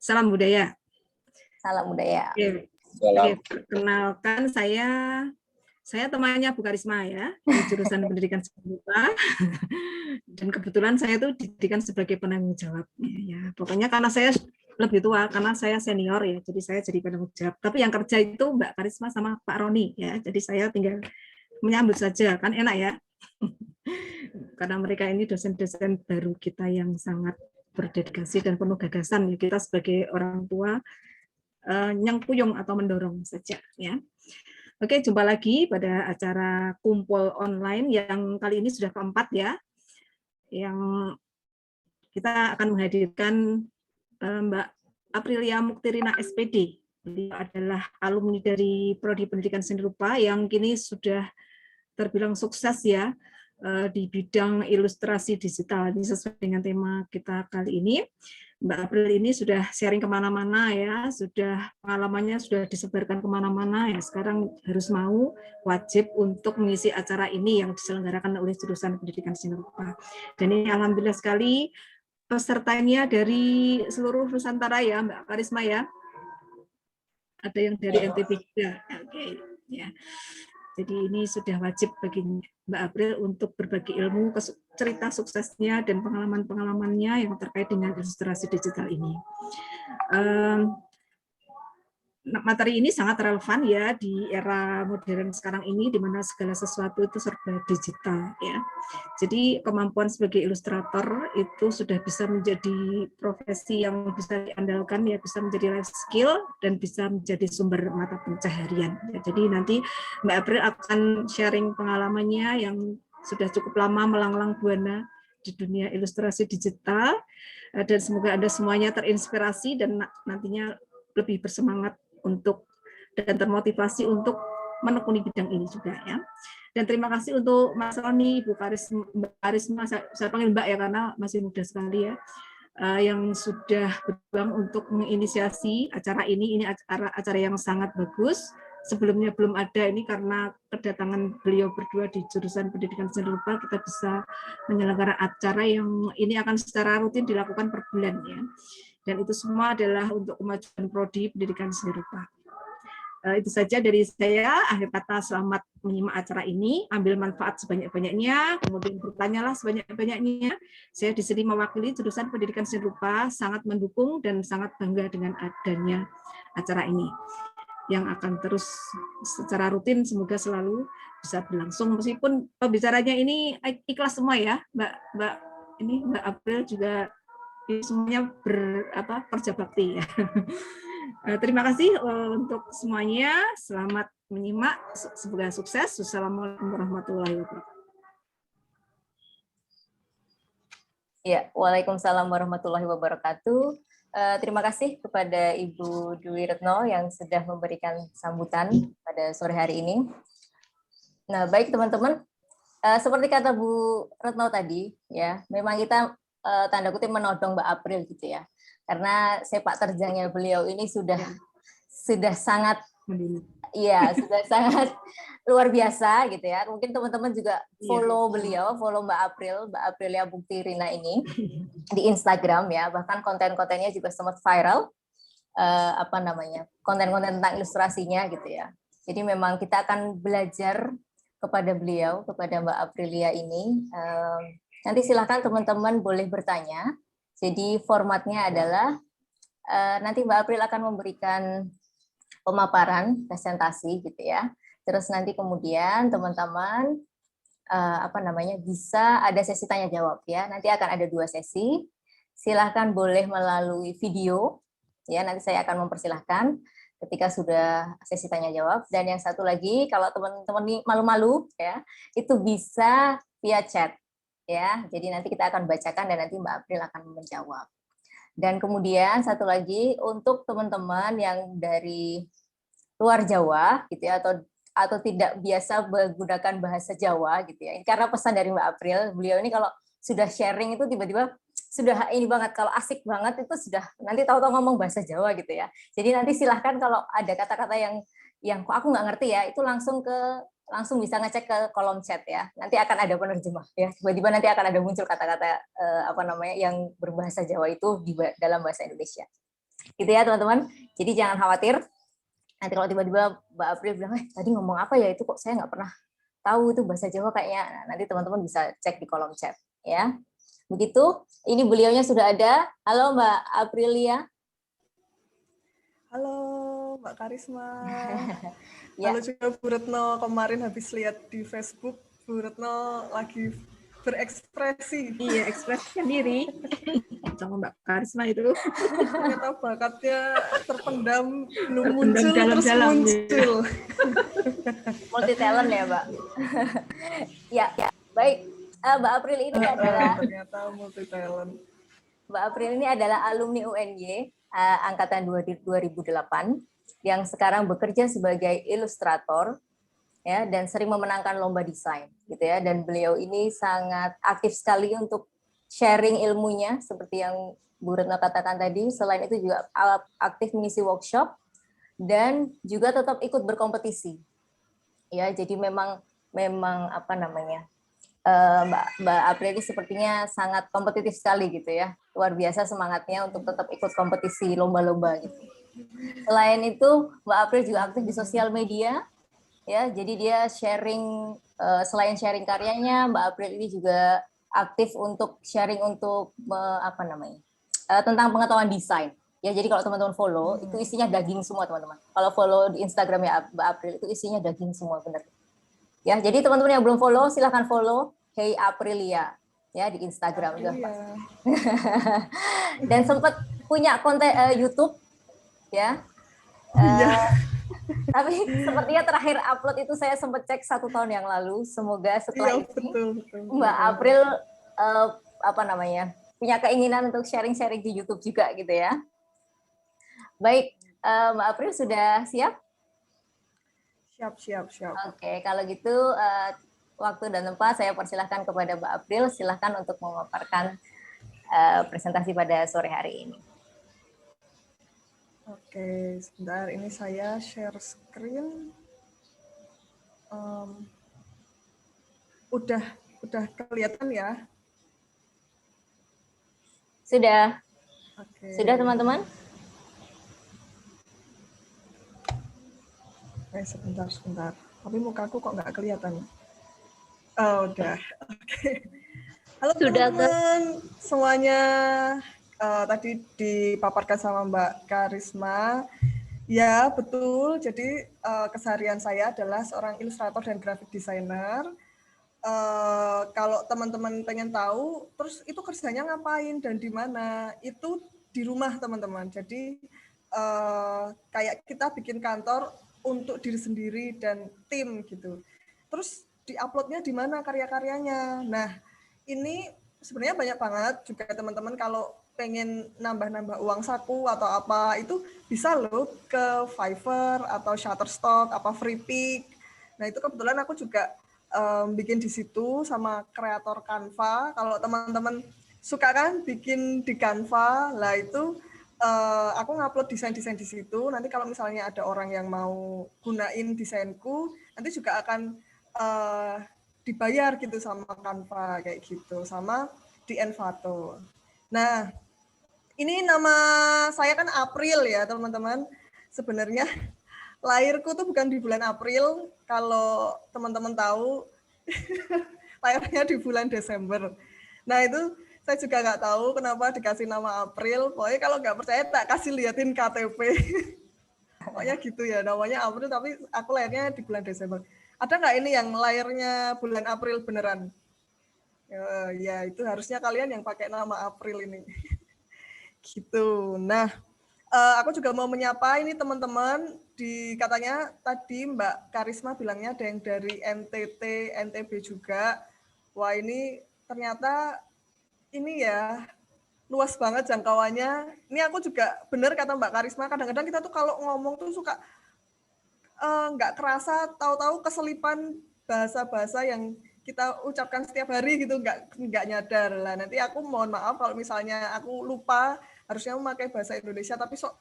Salam budaya. Salam budaya. Oke, perkenalkan saya temannya Bu Karisma ya, di jurusan pendidikan seni rupa. Dan kebetulan saya tuh didirikan sebagai penanggung jawab. Ya, pokoknya karena saya lebih tua, karena saya senior ya, jadi saya jadi penanggung jawab. Tapi yang kerja itu Mbak Karisma sama Pak Roni ya, jadi saya tinggal menyambut saja, kan enak ya. Karena mereka ini dosen-dosen baru kita yang sangat berdedikasi dan penuh gagasan ya, kita sebagai orang tua nyengkuyung atau mendorong saja ya. Oke, jumpa lagi pada acara kumpul online yang kali ini sudah keempat ya, yang kita akan menghadirkan Mbak Aprilia Muktirina SPD. Beliau adalah alumni dari Prodi Pendidikan Seni Rupa yang kini sudah terbilang sukses ya di bidang ilustrasi digital. Ini sesuai dengan tema kita kali ini. Mbak April ini sudah sharing kemana-mana ya, sudah pengalamannya sudah disebarkan kemana-mana ya. Sekarang harus mau wajib untuk mengisi acara ini yang diselenggarakan oleh jurusan Pendidikan Seni Rupa. Dan ini alhamdulillah sekali pesertanya dari seluruh Nusantara ya, Mbak Karisma ya. Ada yang dari NTB juga. Oke, ya. Jadi ini sudah wajib bagi Mbak April untuk berbagi ilmu, cerita suksesnya dan pengalaman-pengalamannya yang terkait dengan ilustrasi digital ini. Materi ini sangat relevan ya di era modern sekarang ini, di mana segala sesuatu itu serba digital ya. Jadi kemampuan sebagai ilustrator itu sudah bisa menjadi profesi yang bisa diandalkan ya, bisa menjadi life skill dan bisa menjadi sumber mata pencaharian. Ya, jadi nanti Mbak April akan sharing pengalamannya yang sudah cukup lama melanglang buana di dunia ilustrasi digital, dan semoga Anda semuanya terinspirasi dan nantinya lebih bersemangat untuk dan termotivasi untuk menekuni bidang ini juga ya. Dan terima kasih untuk Mas Roni, Bu Karisma, saya panggil Mbak ya karena masih muda sekali ya, yang sudah berjuang untuk menginisiasi acara ini. Ini acara yang sangat bagus. Sebelumnya belum ada, ini karena kedatangan beliau berdua di jurusan Pendidikan Seni Rupa, kita bisa menyelenggarakan acara yang ini akan secara rutin dilakukan per bulan ya. Dan itu semua adalah untuk kemajuan prodi Pendidikan Seni Rupa. Itu saja dari saya. Akhir kata, selamat menyimak acara ini, ambil manfaat sebanyak-banyaknya, kemudian bertanyalah sebanyak-banyaknya. Saya di sini mewakili jurusan Pendidikan Seni Rupa, sangat mendukung dan sangat bangga dengan adanya acara ini yang akan terus secara rutin, semoga selalu bisa berlangsung meskipun pembicaranya ini ikhlas semua ya, Mbak April juga semuanya kerja bakti ya. Terima kasih untuk semuanya. Selamat menyimak. Semoga sukses. Wassalamualaikum warahmatullahi wabarakatuh. Ya, waalaikumsalam warahmatullahi wabarakatuh. Terima kasih kepada Ibu Dwi Retno yang sudah memberikan sambutan pada sore hari ini. Nah, baik teman-teman, seperti kata Bu Retno tadi, ya, memang kita tanda kutip menodong Mbak April gitu ya, karena sepak terjangnya beliau ini sudah sangat, ya, sudah sangat luar biasa gitu ya. Mungkin teman-teman juga follow beliau, follow Mbak Aprilia Muktirina ini di Instagram ya. Bahkan konten-kontennya juga sempat viral, konten-konten tentang ilustrasinya gitu ya. Jadi memang kita akan belajar kepada beliau, kepada Mbak Aprilia ini. Nanti silakan teman-teman boleh bertanya. Jadi formatnya adalah nanti Mbak April akan memberikan pemaparan presentasi gitu ya. Terus nanti kemudian teman-teman bisa ada sesi tanya jawab ya. Nanti akan ada 2 sesi. Silahkan boleh melalui video ya. Nanti saya akan mempersilahkan ketika sudah sesi tanya jawab. Dan yang satu lagi, kalau teman-teman malu-malu ya, itu bisa via chat ya. Jadi nanti kita akan bacakan dan nanti Mbak April akan menjawab. Dan kemudian satu lagi untuk teman-teman yang dari luar Jawa gitu ya, atau tidak biasa menggunakan bahasa Jawa gitu ya. Ini karena pesan dari Mbak April, beliau ini kalau sudah sharing itu tiba-tiba sudah ini banget, kalau asik banget itu sudah nanti tahu-tahu ngomong bahasa Jawa gitu ya. Jadi nanti silahkan kalau ada kata-kata yang kok aku nggak ngerti ya, itu langsung ke langsung bisa ngecek ke kolom chat ya. Nanti akan ada penerjemah ya. Tiba-tiba nanti akan ada muncul kata-kata yang berbahasa Jawa itu dalam bahasa Indonesia. Gitu ya teman-teman. Jadi jangan khawatir. Nanti kalau tiba-tiba Mbak April bilang, tadi ngomong apa ya, itu kok saya nggak pernah tahu itu bahasa Jawa kayaknya. Nah, nanti teman-teman bisa cek di kolom chat ya. Begitu. Ini beliaunya sudah ada. Halo Mbak Aprilia. Halo Mbak Karisma. Ya. Halo juga Bu Retno, kemarin habis lihat di Facebook Bu Retno lagi berekspresi. Iya, ekspresi sendiri sama Mbak Karisma itu. Ternyata bakatnya terpendam, belum Terpendam muncul, terus dalam-dalam, muncul. Multi talent ya Mbak. Ya, baik. Mbak April ini adalah ternyata multi talent. Mbak April ini adalah alumni UNY angkatan 2008 yang sekarang bekerja sebagai ilustrator ya, dan sering memenangkan lomba desain gitu ya, dan beliau ini sangat aktif sekali untuk sharing ilmunya seperti yang Bu Retno katakan tadi. Selain itu juga aktif mengisi workshop dan juga tetap ikut berkompetisi ya. Jadi memang apa namanya, Mbak April ini sepertinya sangat kompetitif sekali gitu ya, luar biasa semangatnya untuk tetap ikut kompetisi lomba-lomba gitu. Selain itu Mbak April juga aktif di sosial media ya, jadi dia sharing, selain sharing karyanya, Mbak April ini juga aktif untuk sharing untuk apa namanya, tentang pengetahuan desain ya. Jadi kalau teman-teman follow itu isinya daging semua teman-teman. Kalau follow di Instagram ya Mbak April itu isinya daging semua, benar ya. Jadi teman-teman yang belum follow silahkan follow Hey Aprilia ya di Instagram juga. Dan sempat punya konten YouTube ya. Tapi sepertinya terakhir upload itu saya sempat cek 1 tahun yang lalu. Semoga setelah ini betul. Mbak April apa namanya, punya keinginan untuk sharing-sharing di YouTube juga gitu ya. Baik, Mbak April sudah siap? Siap. Oke, kalau gitu waktu dan tempat saya persilahkan kepada Mbak April. Silahkan untuk memaparkan presentasi pada sore hari ini. Oke, sebentar. Ini saya share screen. Udah kelihatan ya? Sudah. Oke. Sudah teman-teman? Sebentar. Tapi mukaku kok nggak kelihatan. Oh, udah. Oke. Halo teman-teman semuanya. Tadi dipaparkan sama Mbak Karisma. Ya, betul. Jadi keseharian saya adalah seorang ilustrator dan graphic designer. Kalau teman-teman pengen tahu, terus itu kerjanya ngapain dan di mana? Itu di rumah teman-teman. Jadi kayak kita bikin kantor untuk diri sendiri dan tim gitu. Terus di-uploadnya di mana karya-karyanya. Nah, ini sebenarnya banyak banget juga teman-teman kalau pengen nambah-nambah uang saku atau apa, itu bisa loh ke Fiverr atau Shutterstock, apa Freepik. Nah, itu kebetulan aku juga bikin di situ sama kreator Canva. Kalau teman-teman suka kan bikin di Canva, lah itu aku ngupload desain-desain di situ. Nanti kalau misalnya ada orang yang mau gunain desainku, nanti juga akan dibayar gitu sama Canva kayak gitu, sama di Envato. Nah, ini nama saya kan April ya teman-teman. Sebenarnya lahirku tuh bukan di bulan April. Kalau teman-teman tahu, lahirnya di bulan Desember. Nah itu saya juga nggak tahu kenapa dikasih nama April. Pokoknya kalau nggak percaya tak kasih liatin KTP. Pokoknya gitu ya, namanya April tapi aku lahirnya di bulan Desember. Ada nggak ini yang lahirnya bulan April beneran? Ya itu harusnya kalian yang pakai nama April ini. Gitu. Nah, aku juga mau menyapa ini teman-teman. Katanya tadi Mbak Karisma bilangnya ada yang dari NTT, NTB juga. Wah ini ternyata ini ya luas banget jangkauannya. Ini aku juga benar kata Mbak Karisma, kadang-kadang kita tuh kalau ngomong tuh suka nggak kerasa, tahu-tahu keselipan bahasa-bahasa yang kita ucapkan setiap hari gitu, nggak nyadar lah. Nanti aku mohon maaf kalau misalnya aku lupa, harusnya memakai bahasa Indonesia, tapi sok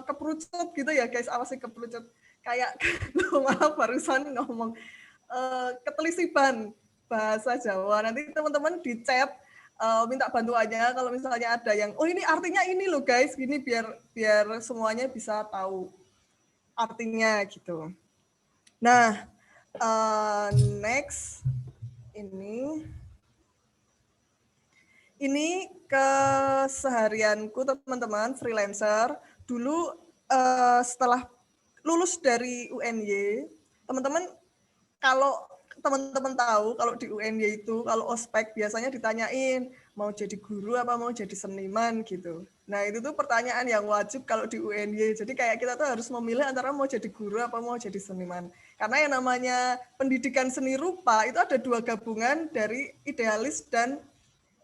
keperucut gitu ya guys, awas sih keperucut. Kayak maaf barusan ngomong ketelisipan bahasa Jawa. Nanti teman-teman di chat minta bantuannya kalau misalnya ada yang oh ini artinya ini loh guys, gini biar semuanya bisa tahu artinya gitu. Nah, next ini keseharianku teman-teman freelancer. Dulu setelah lulus dari UNY, teman-teman kalau teman-teman tahu kalau di UNY itu kalau ospek biasanya ditanyain mau jadi guru apa mau jadi seniman gitu. Nah itu tuh pertanyaan yang wajib kalau di UNY. Jadi kayak kita tuh harus memilih antara mau jadi guru apa mau jadi seniman. Karena yang namanya pendidikan seni rupa itu ada dua gabungan dari idealis dan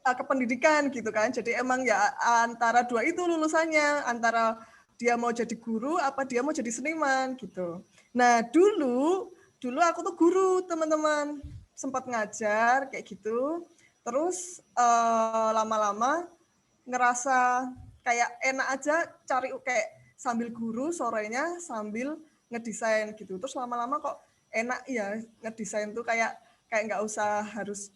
kependidikan gitu kan. Jadi emang ya antara dua itu lulusannya, antara dia mau jadi guru apa dia mau jadi seniman gitu. Nah dulu aku tuh guru teman-teman, sempat ngajar kayak gitu. Terus lama-lama ngerasa kayak enak aja cari kayak sambil guru sorenya sambil ngedesain gitu. Terus lama-lama kok enak ya ngedesain tuh kayak nggak usah harus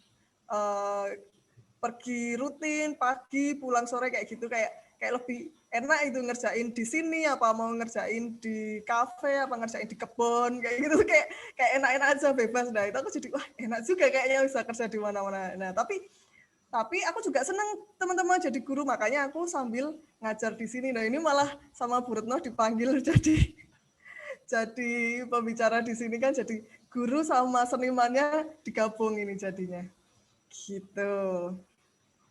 pergi rutin pagi pulang sore kayak gitu kayak lebih enak itu ngerjain di sini apa mau ngerjain di kafe apa ngerjain di kebun kayak gitu kayak enak-enak aja bebas. Nah itu aku jadi wah enak juga kayaknya bisa kerja di mana-mana. Nah tapi aku juga senang teman-teman jadi guru, makanya aku sambil ngajar di sini. Nah ini malah sama Bu Retno dipanggil jadi pembicara di sini kan, jadi guru sama senimannya digabung ini jadinya gitu.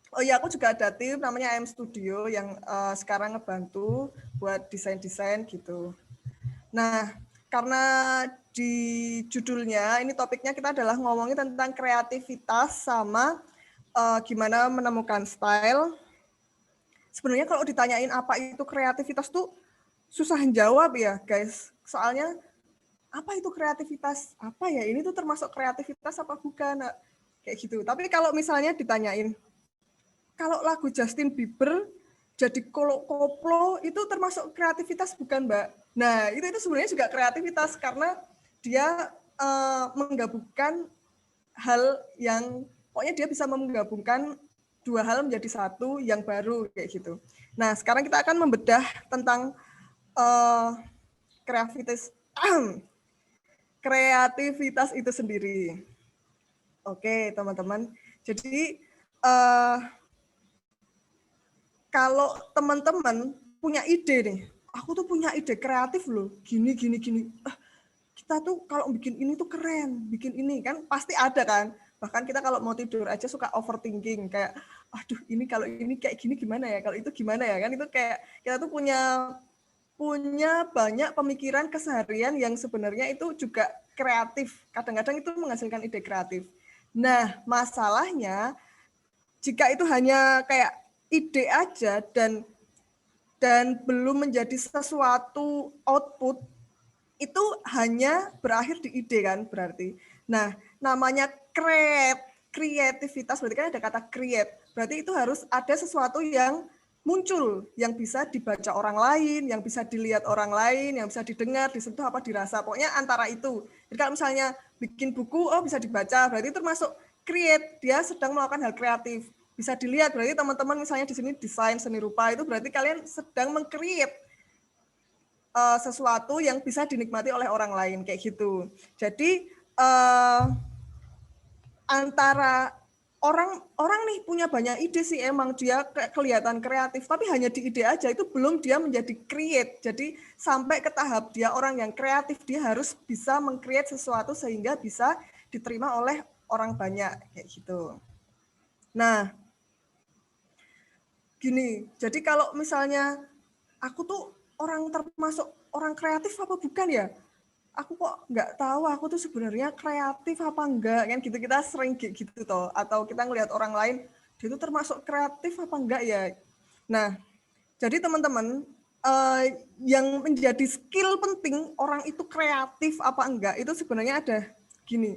Oh iya, aku juga ada tim namanya AM Studio yang sekarang ngebantu buat desain-desain gitu. Nah, karena di judulnya, ini topiknya kita adalah ngomongin tentang kreativitas sama gimana menemukan style. Sebenarnya kalau ditanyain apa itu kreativitas tuh susah jawab ya guys. Soalnya apa itu kreativitas? Apa ya? Ini tuh termasuk kreativitas apa bukan? Nah, kayak gitu. Tapi kalau misalnya ditanyain, kalau lagu Justin Bieber jadi koplo itu termasuk kreativitas bukan Mbak? Nah itu sebenarnya juga kreativitas karena dia menggabungkan hal yang pokoknya dia bisa menggabungkan dua hal menjadi satu yang baru kayak gitu. Nah sekarang kita akan membedah tentang kreativitas itu sendiri. Oke teman-teman. Jadi kalau teman-teman punya ide nih, aku tuh punya ide kreatif loh, gini. Kita tuh kalau bikin ini tuh keren, bikin ini kan pasti ada kan. Bahkan kita kalau mau tidur aja suka overthinking kayak, aduh ini kalau ini kayak gini gimana ya, kalau itu gimana ya kan, itu kayak kita tuh punya banyak pemikiran keseharian yang sebenarnya itu juga kreatif. Kadang-kadang itu menghasilkan ide kreatif. Nah masalahnya jika itu hanya kayak ide aja dan belum menjadi sesuatu output, itu hanya berakhir di ide kan berarti. Nah, namanya kreativitas berarti kan ada kata create. Berarti itu harus ada sesuatu yang muncul, yang bisa dibaca orang lain, yang bisa dilihat orang lain, yang bisa didengar, disentuh apa dirasa. Pokoknya antara itu. Jadi kalau misalnya bikin buku, oh bisa dibaca, berarti termasuk create, dia sedang melakukan hal kreatif. Bisa dilihat, berarti teman-teman misalnya di sini desain seni rupa, itu berarti kalian sedang meng-create sesuatu yang bisa dinikmati oleh orang lain kayak gitu. Jadi antara orang nih punya banyak ide sih, emang dia kelihatan kreatif, tapi hanya di ide aja itu belum dia menjadi create. Jadi sampai ke tahap dia orang yang kreatif, dia harus bisa meng-create sesuatu sehingga bisa diterima oleh orang banyak kayak gitu. Nah, gini, jadi kalau misalnya aku tuh termasuk orang kreatif apa bukan ya? Aku kok nggak tahu aku tuh sebenarnya kreatif apa enggak kan gitu, kita sering gitu toh, atau kita ngelihat orang lain dia itu termasuk kreatif apa enggak ya. Nah jadi teman-teman yang menjadi skill penting orang itu kreatif apa enggak itu sebenarnya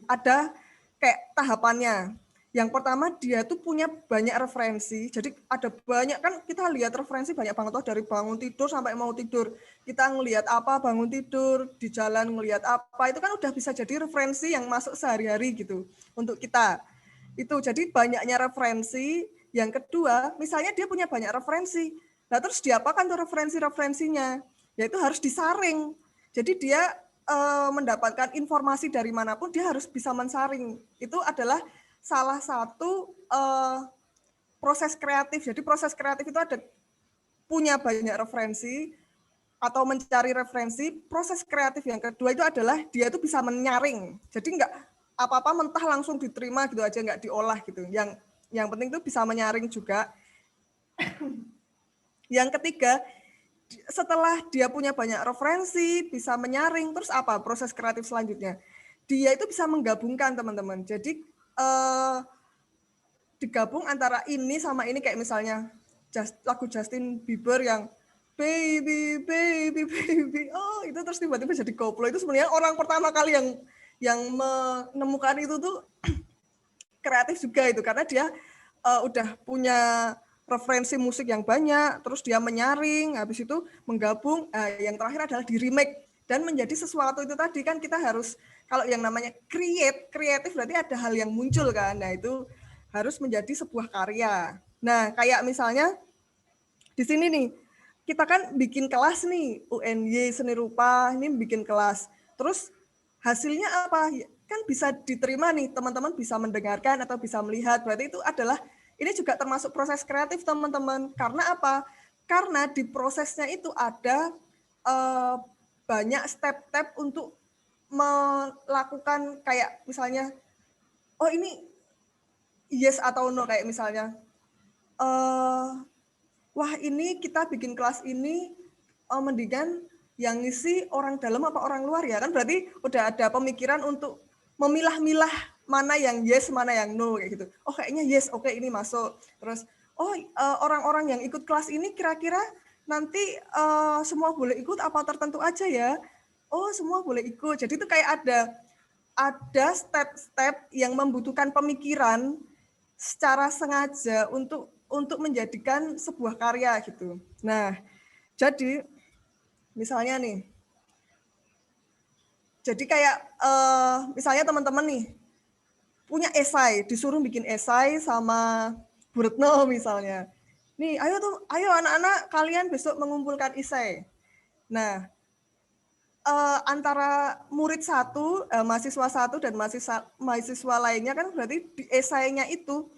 ada kayak tahapannya. Yang pertama, dia tuh punya banyak referensi. Jadi ada banyak, kan kita lihat referensi banyak banget tuh, dari bangun tidur sampai mau tidur. Kita ngelihat apa bangun tidur, di jalan ngelihat apa, itu kan udah bisa jadi referensi yang masuk sehari-hari gitu untuk kita. Itu jadi banyaknya referensi. Yang kedua, misalnya dia punya banyak referensi. Nah, terus diapakan tuh referensi-referensinya? Yaitu harus disaring. Jadi dia mendapatkan informasi dari manapun, dia harus bisa mensaring. Itu adalah salah satu proses kreatif. Jadi proses kreatif itu ada punya banyak referensi atau mencari referensi. Proses kreatif yang kedua itu adalah dia itu bisa menyaring. Jadi nggak apa-apa mentah langsung diterima gitu aja, nggak diolah gitu. Yang penting itu bisa menyaring juga. Yang ketiga, setelah dia punya banyak referensi, bisa menyaring, terus apa proses kreatif selanjutnya? Dia itu bisa menggabungkan, teman-teman. Jadi digabung antara ini sama ini, kayak misalnya lagu Justin Bieber yang baby baby baby, oh itu terus tiba-tiba jadi koplo. Itu sebenarnya orang pertama kali yang menemukan itu tuh kreatif juga itu, karena dia udah punya referensi musik yang banyak, terus dia menyaring, habis itu menggabung, yang terakhir adalah di remake dan menjadi sesuatu. Itu tadi kan kita harus, kalau yang namanya kreatif berarti ada hal yang muncul kan. Nah, itu harus menjadi sebuah karya. Nah, kayak misalnya di sini nih, kita kan bikin kelas nih, UNY Seni Rupa, ini bikin kelas. Terus hasilnya apa? Kan bisa diterima nih, teman-teman bisa mendengarkan atau bisa melihat. Berarti itu adalah, ini juga termasuk proses kreatif, teman-teman. Karena apa? Karena di prosesnya itu ada banyak step-step untuk melakukan, kayak misalnya, oh ini yes atau no, kayak misalnya, wah ini kita bikin kelas ini mendingan yang ngisi orang dalam apa orang luar ya, kan berarti udah ada pemikiran untuk memilah-milah mana yang yes, mana yang no, kayak gitu. Oh kayaknya yes, oke ini masuk. Terus oh orang-orang yang ikut kelas ini kira-kira nanti semua boleh ikut apa tertentu aja ya? Oh semua boleh ikut. Jadi itu kayak ada step-step yang membutuhkan pemikiran secara sengaja untuk menjadikan sebuah karya gitu. Nah, jadi misalnya nih, jadi kayak misalnya teman-teman nih punya esai, disuruh bikin esai sama Bu Retno misalnya. Nih, ayo anak-anak kalian besok mengumpulkan esai. Nah, antara murid satu, mahasiswa satu dan mahasiswa lainnya kan berarti di esainya itu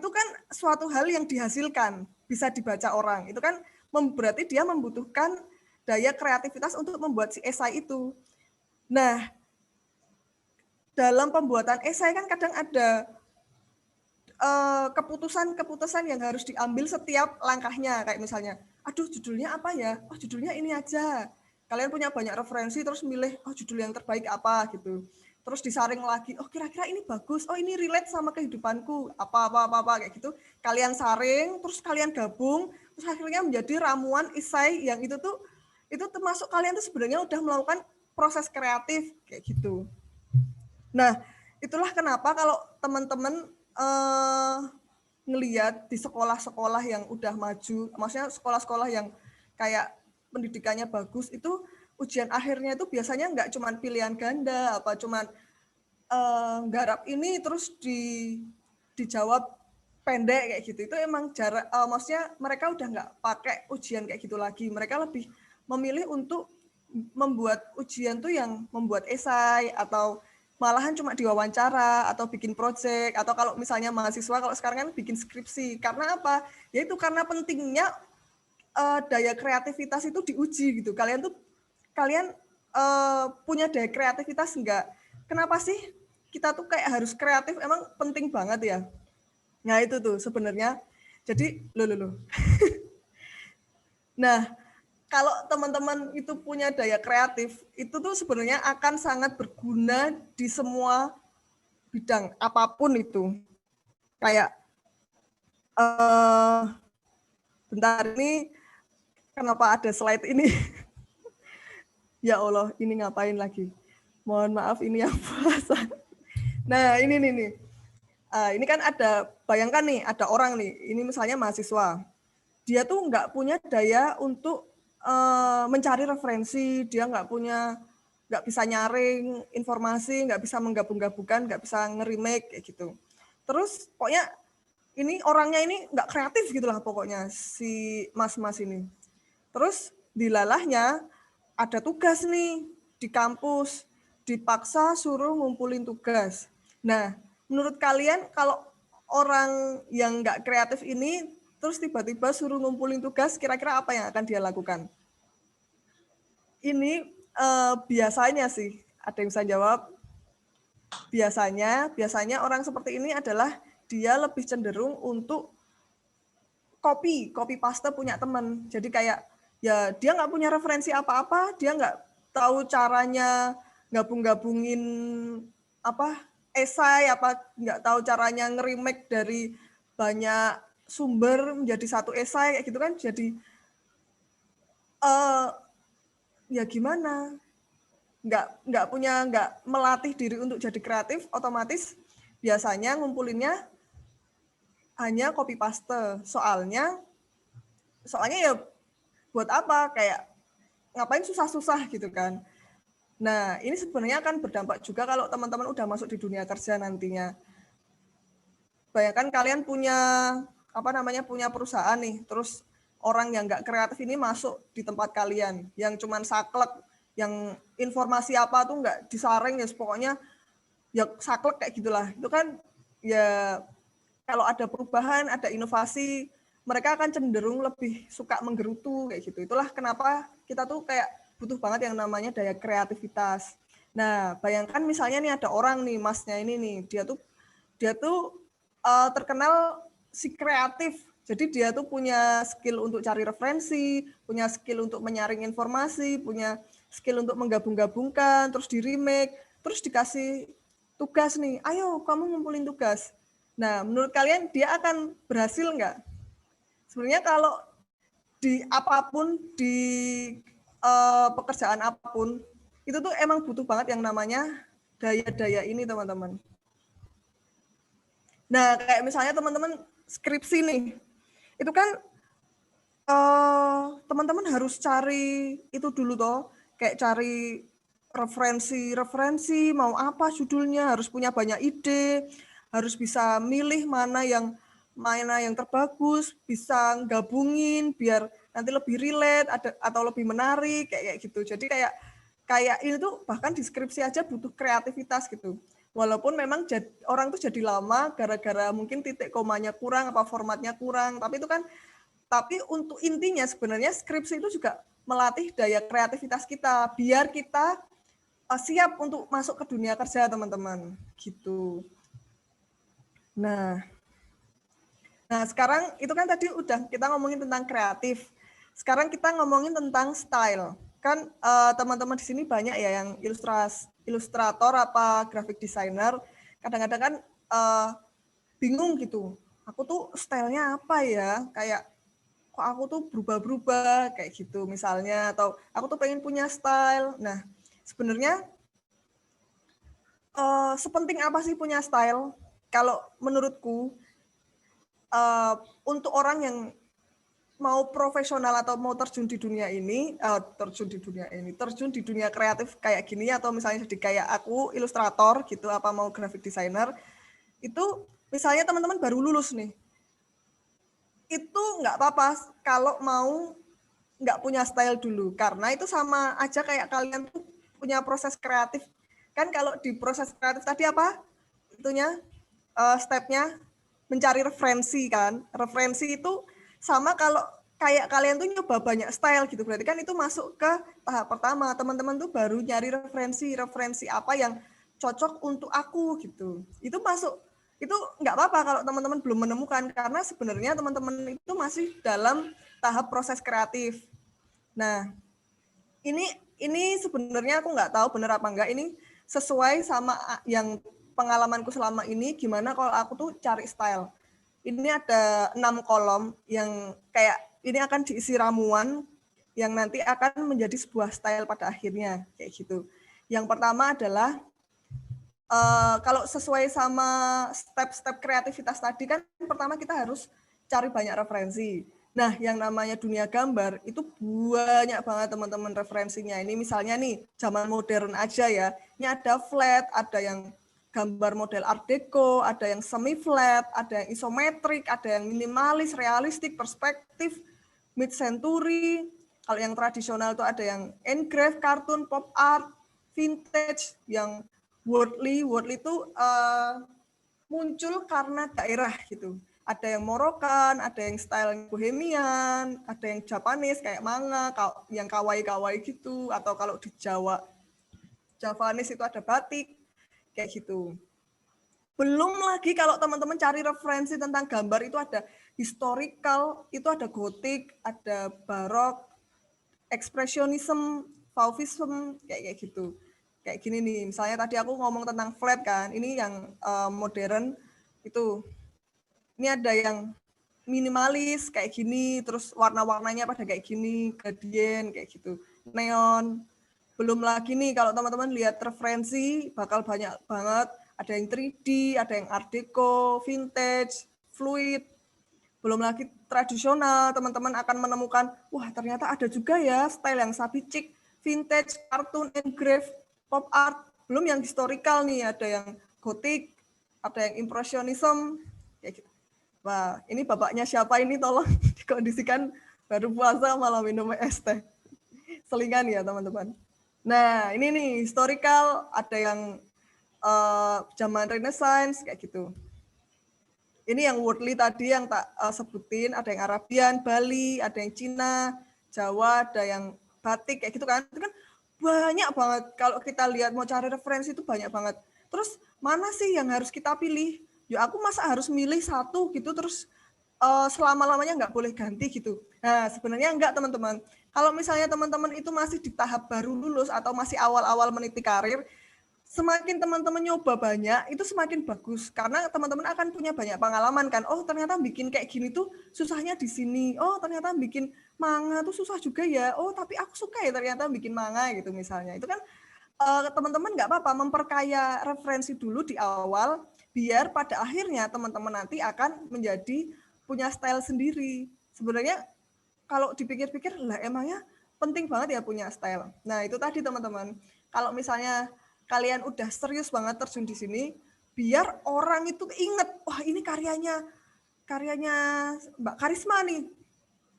kan suatu hal yang dihasilkan, bisa dibaca orang. Itu kan berarti dia membutuhkan daya kreativitas untuk membuat si esai itu. Nah, dalam pembuatan esai kan kadang ada keputusan-keputusan yang harus diambil setiap langkahnya. Kayak misalnya, aduh judulnya apa ya? Oh judulnya ini aja. Kalian punya banyak referensi, terus milih, oh judul yang terbaik apa gitu. Terus disaring lagi, oh kira-kira ini bagus, oh ini relate sama kehidupanku, apa kayak gitu. Kalian saring, terus kalian gabung, terus akhirnya menjadi ramuan esai yang itu termasuk kalian tuh sebenarnya udah melakukan proses kreatif kayak gitu. Nah, itulah kenapa kalau teman-teman ngelihat di sekolah-sekolah yang udah maju, maksudnya sekolah-sekolah yang kayak pendidikannya bagus, itu ujian akhirnya itu biasanya nggak cuma pilihan ganda, apa cuman garap ini terus dijawab pendek kayak gitu. Itu emang jarak, maksudnya mereka udah nggak pakai ujian kayak gitu lagi. Mereka lebih memilih untuk membuat ujian tuh yang membuat esai atau malahan cuma diwawancara atau bikin project, atau kalau misalnya mahasiswa kalau sekarang kan bikin skripsi. Karena apa? Yaitu karena pentingnya daya kreativitas itu diuji gitu. Kalian punya daya kreativitas enggak? Kenapa sih kita tuh kayak harus kreatif? Emang penting banget ya. Nah itu tuh sebenarnya. Jadi loh. Nah, kalau teman-teman itu punya daya kreatif, itu tuh sebenarnya akan sangat berguna di semua bidang, apapun itu. Kayak, bentar ini, kenapa ada slide ini? Ya Allah, ini ngapain lagi? Mohon maaf, ini yang puasa. Nah, ini nih. Ini kan ada, bayangkan nih, ada orang nih, ini misalnya mahasiswa, dia tuh nggak punya daya untuk mencari referensi, dia nggak bisa nyaring informasi, nggak bisa menggabung-gabungkan, nggak bisa nge-remake kayak gitu. Terus pokoknya ini orangnya ini nggak kreatif gitulah pokoknya si mas-mas ini. Terus dilalahnya ada tugas nih di kampus, dipaksa suruh ngumpulin tugas. Nah, menurut kalian kalau orang yang nggak kreatif ini terus tiba-tiba suruh ngumpulin tugas, kira-kira apa yang akan dia lakukan? Ini biasanya sih, ada yang bisa jawab? Biasanya orang seperti ini adalah dia lebih cenderung untuk copy paste punya teman. Jadi kayak ya dia nggak punya referensi apa-apa, dia nggak tahu caranya gabung-gabungin apa esai, apa nggak tahu caranya nge-remake dari banyak sumber menjadi satu esai kayak gitu kan. Jadi ya gimana? Nggak melatih diri untuk jadi kreatif, otomatis biasanya ngumpulinnya hanya copy paste. Soalnya ya buat apa, kayak ngapain susah-susah gitu kan. Nah, ini sebenarnya akan berdampak juga kalau teman-teman udah masuk di dunia kerja nantinya. Bayangkan kalian punya perusahaan nih, terus orang yang nggak kreatif ini masuk di tempat kalian, yang cuman saklek, yang informasi apa tuh nggak disaring, ya pokoknya ya saklek kayak gitulah. Itu kan ya kalau ada perubahan, ada inovasi, mereka akan cenderung lebih suka menggerutu kayak gitu. Itulah kenapa kita tuh kayak butuh banget yang namanya daya kreativitas. Nah, bayangkan misalnya nih ada orang nih, masnya ini nih, dia tuh terkenal si kreatif. Jadi dia tuh punya skill untuk cari referensi, punya skill untuk menyaring informasi, punya skill untuk menggabung-gabungkan, terus di remake, terus dikasih tugas nih, ayo kamu ngumpulin tugas. Nah, menurut kalian dia akan berhasil nggak? Sebenarnya kalau di apapun, di pekerjaan apapun, itu tuh emang butuh banget yang namanya daya-daya ini, teman-teman. Nah, kayak misalnya teman-teman skripsi nih, itu kan teman-teman harus cari itu dulu toh, kayak cari referensi, mau apa judulnya, harus punya banyak ide, harus bisa milih mana yang terbagus, bisa gabungin biar nanti lebih relate atau lebih menarik kayak gitu. Jadi kayak ini tuh bahkan di skripsi aja butuh kreativitas gitu. Walaupun memang orang tuh jadi lama gara-gara mungkin titik komanya kurang, apa formatnya kurang, tapi untuk intinya sebenarnya skripsi itu juga melatih daya kreativitas kita biar kita siap untuk masuk ke dunia kerja, teman-teman. Gitu. Nah, sekarang itu kan tadi udah kita ngomongin tentang kreatif. Sekarang kita ngomongin tentang style. Kan teman-teman di sini banyak ya yang ilustrator apa graphic designer. Kadang-kadang kan bingung gitu. Aku tuh stylenya apa ya? Kayak kok aku tuh berubah-berubah kayak gitu misalnya, atau aku tuh pengen punya style. Nah, sebenarnya sepenting apa sih punya style? Kalau menurutku untuk orang yang mau profesional atau mau terjun di dunia kreatif kayak gini, atau misalnya jadi kayak aku ilustrator gitu, apa mau graphic designer, itu misalnya teman-teman baru lulus nih, itu nggak apa-apa kalau mau nggak punya style dulu, karena itu sama aja kayak kalian tuh punya proses kreatif kan. Kalau di proses kreatif tadi apa itunya stepnya mencari referensi kan. Referensi itu sama kalau kayak kalian tuh nyoba banyak style gitu, berarti kan itu masuk ke tahap pertama. Teman-teman tuh baru nyari referensi apa yang cocok untuk aku gitu. Itu masuk, itu nggak apa-apa kalau teman-teman belum menemukan, karena sebenarnya teman-teman itu masih dalam tahap proses kreatif. Nah, ini sebenarnya aku nggak tahu benar apa enggak, ini sesuai sama yang pengalamanku selama ini, gimana kalau aku tuh cari style. Ini ada 6 kolom yang kayak ini akan diisi ramuan yang nanti akan menjadi sebuah style pada akhirnya kayak gitu. Yang pertama adalah kalau sesuai sama step-step kreativitas tadi kan pertama kita harus cari banyak referensi. Nah, yang namanya dunia gambar itu banyak banget teman-teman referensinya. Ini misalnya nih, zaman modern aja ya. Ini ada flat, ada yang gambar model art deco, ada yang semi flat, ada yang isometrik, ada yang minimalis, realistik, perspektif, mid century. Kalau yang tradisional itu ada yang engrave, kartun, pop art, vintage, yang worldly itu muncul karena daerah gitu. Ada yang Morokan, ada yang style Bohemian, ada yang Japanese kayak manga, yang kawaii-kawaii gitu, atau kalau di Jawa, Javanese itu ada batik, kayak gitu. Belum lagi kalau teman-teman cari referensi tentang gambar itu ada historical, itu ada gotik, ada barok, ekspresionisme, fauvism, kayak gitu. Kayak gini nih, misalnya tadi aku ngomong tentang flat kan, ini yang modern itu. Ini ada yang minimalis kayak gini, terus warna-warnanya pada kayak gini, gradient kayak gitu, neon. Belum lagi nih kalau teman-teman lihat referensi bakal banyak banget, ada yang 3D, ada yang art deco, vintage, fluid. Belum lagi tradisional, teman-teman akan menemukan, wah ternyata ada juga ya style yang sabicik, vintage, cartoon, engrave, pop art. Belum yang historical nih, ada yang gothic, ada yang impressionism, kayak gitu. Wah, ini bapaknya siapa ini tolong dikondisikan baru puasa malah minum es teh. Selingan ya teman-teman. Nah, ini nih historical, ada yang zaman Renaissance kayak gitu. Ini yang worldly tadi yang tak sebutin, ada yang Arabian, Bali, ada yang Cina, Jawa, ada yang batik kayak gitu kan. Itu kan banyak banget. Kalau kita lihat mau cari referensi itu banyak banget. Terus mana sih yang harus kita pilih? Ya aku masa harus milih satu gitu terus selama-lamanya nggak boleh ganti gitu. Nah, sebenarnya enggak teman-teman. Kalau misalnya teman-teman itu masih di tahap baru lulus atau masih awal-awal meniti karir, semakin teman-teman nyoba banyak, itu semakin bagus. Karena teman-teman akan punya banyak pengalaman kan. Oh, ternyata bikin kayak gini tuh susahnya di sini. Oh, ternyata bikin manga tuh susah juga ya. Oh, tapi aku suka ya ternyata bikin manga gitu misalnya. Itu kan teman-teman nggak apa-apa memperkaya referensi dulu di awal, biar pada akhirnya teman-teman nanti akan menjadi punya style sendiri. Sebenarnya kalau dipikir-pikir, lah emangnya penting banget ya punya style. Nah itu tadi teman-teman, kalau misalnya kalian udah serius banget terjun di sini, biar orang itu inget, wah ini karyanya Mbak Karisma nih.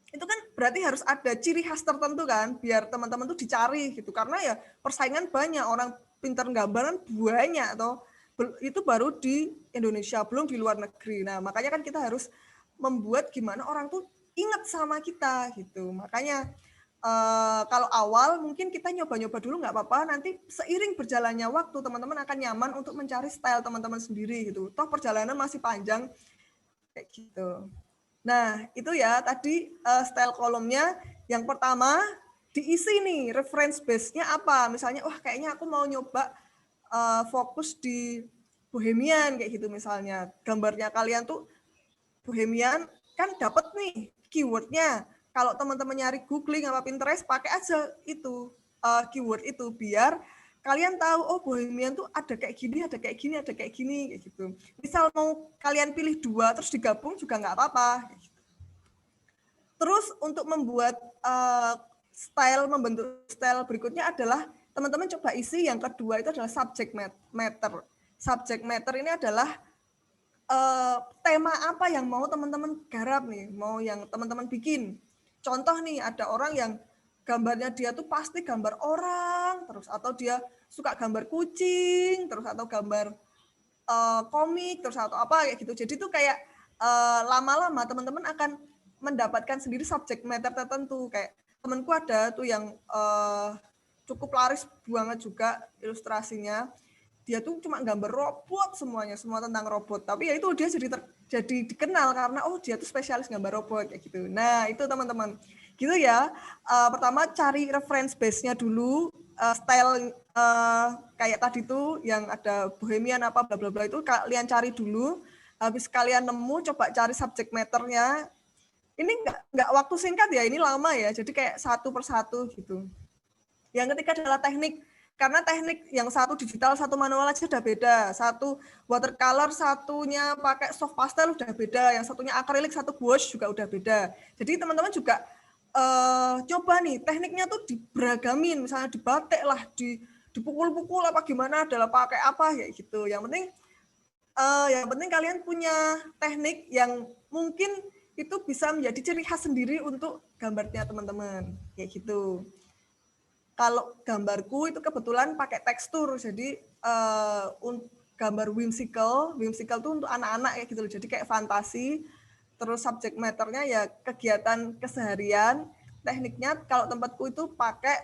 Itu kan berarti harus ada ciri khas tertentu kan, biar teman-teman tuh dicari gitu. Karena ya persaingan banyak, orang pintar gambaran banyak toh. Itu baru di Indonesia, belum di luar negeri. Nah, makanya kan kita harus membuat gimana orang tuh ingat sama kita gitu. Makanya kalau awal mungkin kita nyoba-nyoba dulu nggak apa-apa, nanti seiring berjalannya waktu teman-teman akan nyaman untuk mencari style teman-teman sendiri gitu. Toh perjalanan masih panjang kayak gitu. Nah, itu ya tadi style kolomnya. Yang pertama diisi nih reference base-nya apa. Misalnya, wah kayaknya aku mau nyoba fokus di Bohemian kayak gitu misalnya. Gambarnya kalian tuh Bohemian kan dapat nih keywordnya. Kalau teman-teman nyari googling apa Pinterest, pakai aja itu keyword itu biar kalian tahu oh Bohemian tuh ada kayak gini, ada kayak gini, ada kayak gini kayak gitu. Misal mau kalian pilih 2 terus digabung juga nggak apa-apa. Terus untuk membuat membentuk style berikutnya adalah teman-teman coba isi yang kedua itu adalah subject matter. Subject matter ini adalah tema apa yang mau teman-teman garap nih, mau yang teman-teman bikin. Contoh nih ada orang yang gambarnya dia tuh pasti gambar orang terus, atau dia suka gambar kucing terus, atau gambar komik terus, atau apa kayak gitu. Jadi tuh kayak lama-lama teman-teman akan mendapatkan sendiri subject matter tertentu. Kayak temanku ada tuh yang cukup laris banget juga ilustrasinya. Dia tuh cuma gambar robot semuanya, semua tentang robot. Tapi ya itu dia jadi dikenal karena oh dia tuh spesialis gambar robot kayak gitu. Nah itu teman-teman gitu ya. Pertama cari reference base-nya dulu, style kayak tadi tuh yang ada Bohemian apa bla bla bla itu kalian cari dulu. Habis kalian nemu coba cari subject matter-nya. Ini nggak waktu singkat ya, ini lama ya. Jadi kayak satu persatu gitu. Yang ketiga adalah teknik. karena teknik yang satu digital, satu manual aja udah beda. Satu watercolor, satunya pakai soft pastel udah beda. Yang satunya akrilik, satu gouache juga udah beda. Jadi teman-teman juga coba nih tekniknya tuh diberagamin, misalnya dibatik lah, dipukul-pukul apa gimana, adalah pakai apa kayak gitu. Yang penting kalian punya teknik yang mungkin itu bisa menjadi ciri khas sendiri untuk gambarnya teman-teman kayak gitu. Kalau gambarku itu kebetulan pakai tekstur, jadi gambar whimsical itu untuk anak-anak kayak gitu loh. Jadi kayak fantasi, terus subject matter-nya ya kegiatan keseharian. Tekniknya kalau tempatku itu pakai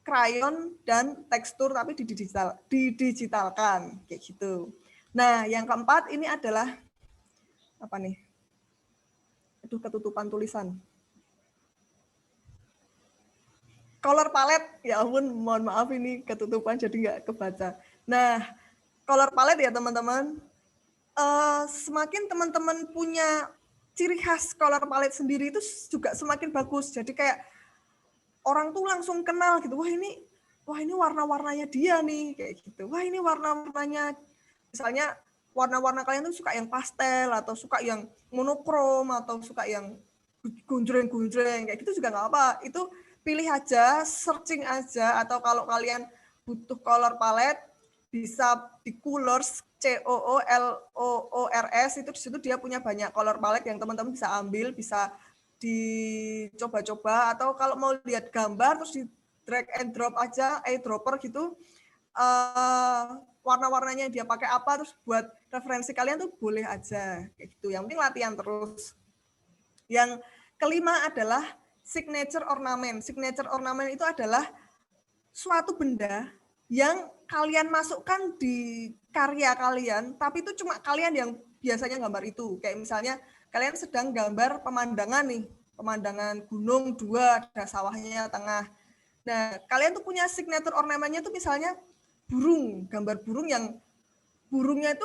krayon dan tekstur tapi didigitalkan kayak gitu. Nah, yang keempat ini adalah apa nih? Aduh, ketutupan tulisan. Color palette, ya ampun, mohon maaf ini ketutupan jadi nggak kebaca. Nah, color palette ya teman-teman, semakin teman-teman punya ciri khas color palette sendiri itu juga semakin bagus. Jadi kayak orang tuh langsung kenal gitu, wah ini warna-warnanya dia nih, kayak gitu. Wah ini warna-warnanya, misalnya warna-warna kalian tuh suka yang pastel, atau suka yang monokrom, atau suka yang gunjreng-gunjreng, kayak gitu juga nggak apa. Itu pilih aja, searching aja, atau kalau kalian butuh color palette, bisa di Coolors, COOLOORS, itu di situ dia punya banyak color palette yang teman-teman bisa ambil, bisa dicoba-coba, atau kalau mau lihat gambar terus di drag and drop aja, eyedropper gitu, warna-warnanya dia pakai apa, terus buat referensi kalian tuh boleh aja kayak gitu. Yang penting latihan terus. Yang kelima adalah signature ornament. Signature ornament itu adalah suatu benda yang kalian masukkan di karya kalian, tapi itu cuma kalian yang biasanya gambar itu. Kayak misalnya kalian sedang gambar pemandangan nih, pemandangan gunung dua, ada sawahnya tengah. Nah, kalian tuh punya signature ornamentnya tuh misalnya burung, gambar burung yang burungnya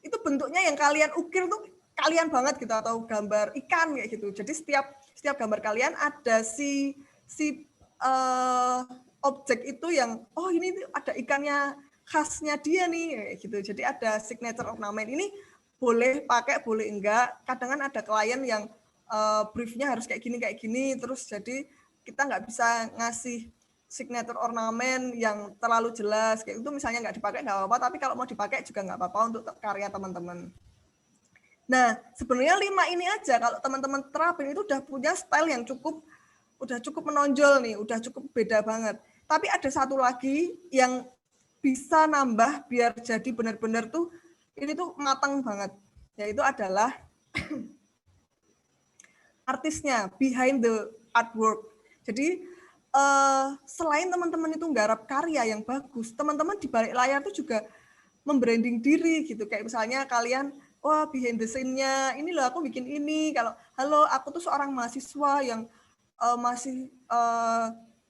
itu bentuknya yang kalian ukir tuh kalian banget gitu, atau gambar ikan kayak gitu. Jadi setiap gambar kalian ada si objek itu yang ini ada ikannya khasnya dia nih kayak gitu. Jadi ada signature ornament. Ini boleh pakai, boleh enggak. Kadang kan ada klien yang briefnya harus kayak gini, terus jadi kita nggak bisa ngasih signature ornamen yang terlalu jelas kayak itu, misalnya nggak dipakai nggak apa-apa, tapi kalau mau dipakai juga nggak apa-apa untuk karya teman-teman. Nah, sebenarnya 5 ini aja kalau teman-teman terapin itu udah punya style yang udah cukup menonjol nih, udah cukup beda banget. Tapi ada satu lagi yang bisa nambah biar jadi benar-benar tuh ini tuh matang banget, yaitu adalah artisnya, behind the artwork. Jadi selain teman-teman itu nggarap karya yang bagus, teman-teman di balik layar tuh juga membranding diri gitu. Kayak misalnya kalian, wah behind the scene-nya, ini loh aku bikin ini. Kalau, halo aku tuh seorang mahasiswa yang masih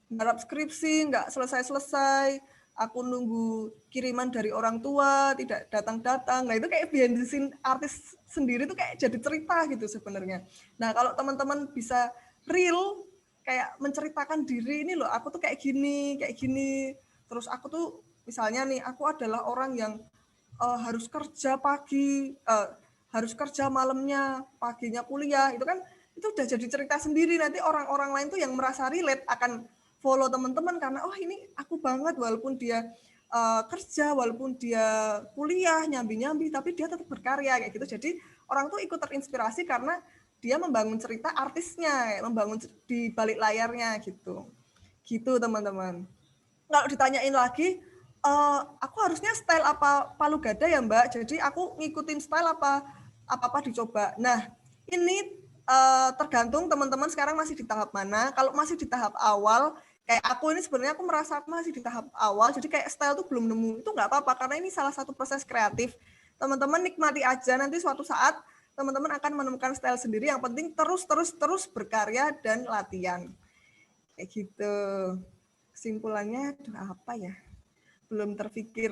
nggarap skripsi, nggak selesai-selesai. Aku nunggu kiriman dari orang tua, tidak datang-datang. Nah itu kayak behind the scene artis sendiri tuh kayak jadi cerita gitu sebenarnya. Nah kalau teman-teman bisa real, kayak menceritakan diri, ini loh aku tuh kayak gini, terus aku tuh misalnya nih aku adalah orang yang harus kerja pagi, harus kerja malamnya, paginya kuliah, itu kan itu udah jadi cerita sendiri. Nanti orang-orang lain tuh yang merasa relate akan follow teman-teman karena ini aku banget, walaupun dia kerja, walaupun dia kuliah nyambi-nyambi, tapi dia tetap berkarya kayak gitu. Jadi orang tuh ikut terinspirasi karena dia membangun cerita artisnya, membangun di balik layarnya gitu. Gitu teman-teman. Kalau ditanyain lagi, aku harusnya style apa palu gada ya Mbak? Jadi aku ngikutin style apa dicoba. Nah, ini tergantung teman-teman sekarang masih di tahap mana. Kalau masih di tahap awal, kayak aku ini sebenarnya aku merasa aku masih di tahap awal, jadi kayak style tuh belum nemu. Itu nggak apa-apa, karena ini salah satu proses kreatif. Teman-teman nikmati aja, nanti suatu saat teman-teman akan menemukan style sendiri. Yang penting terus berkarya dan latihan. Kayak gitu. Kesimpulannya apa ya? Belum terpikir.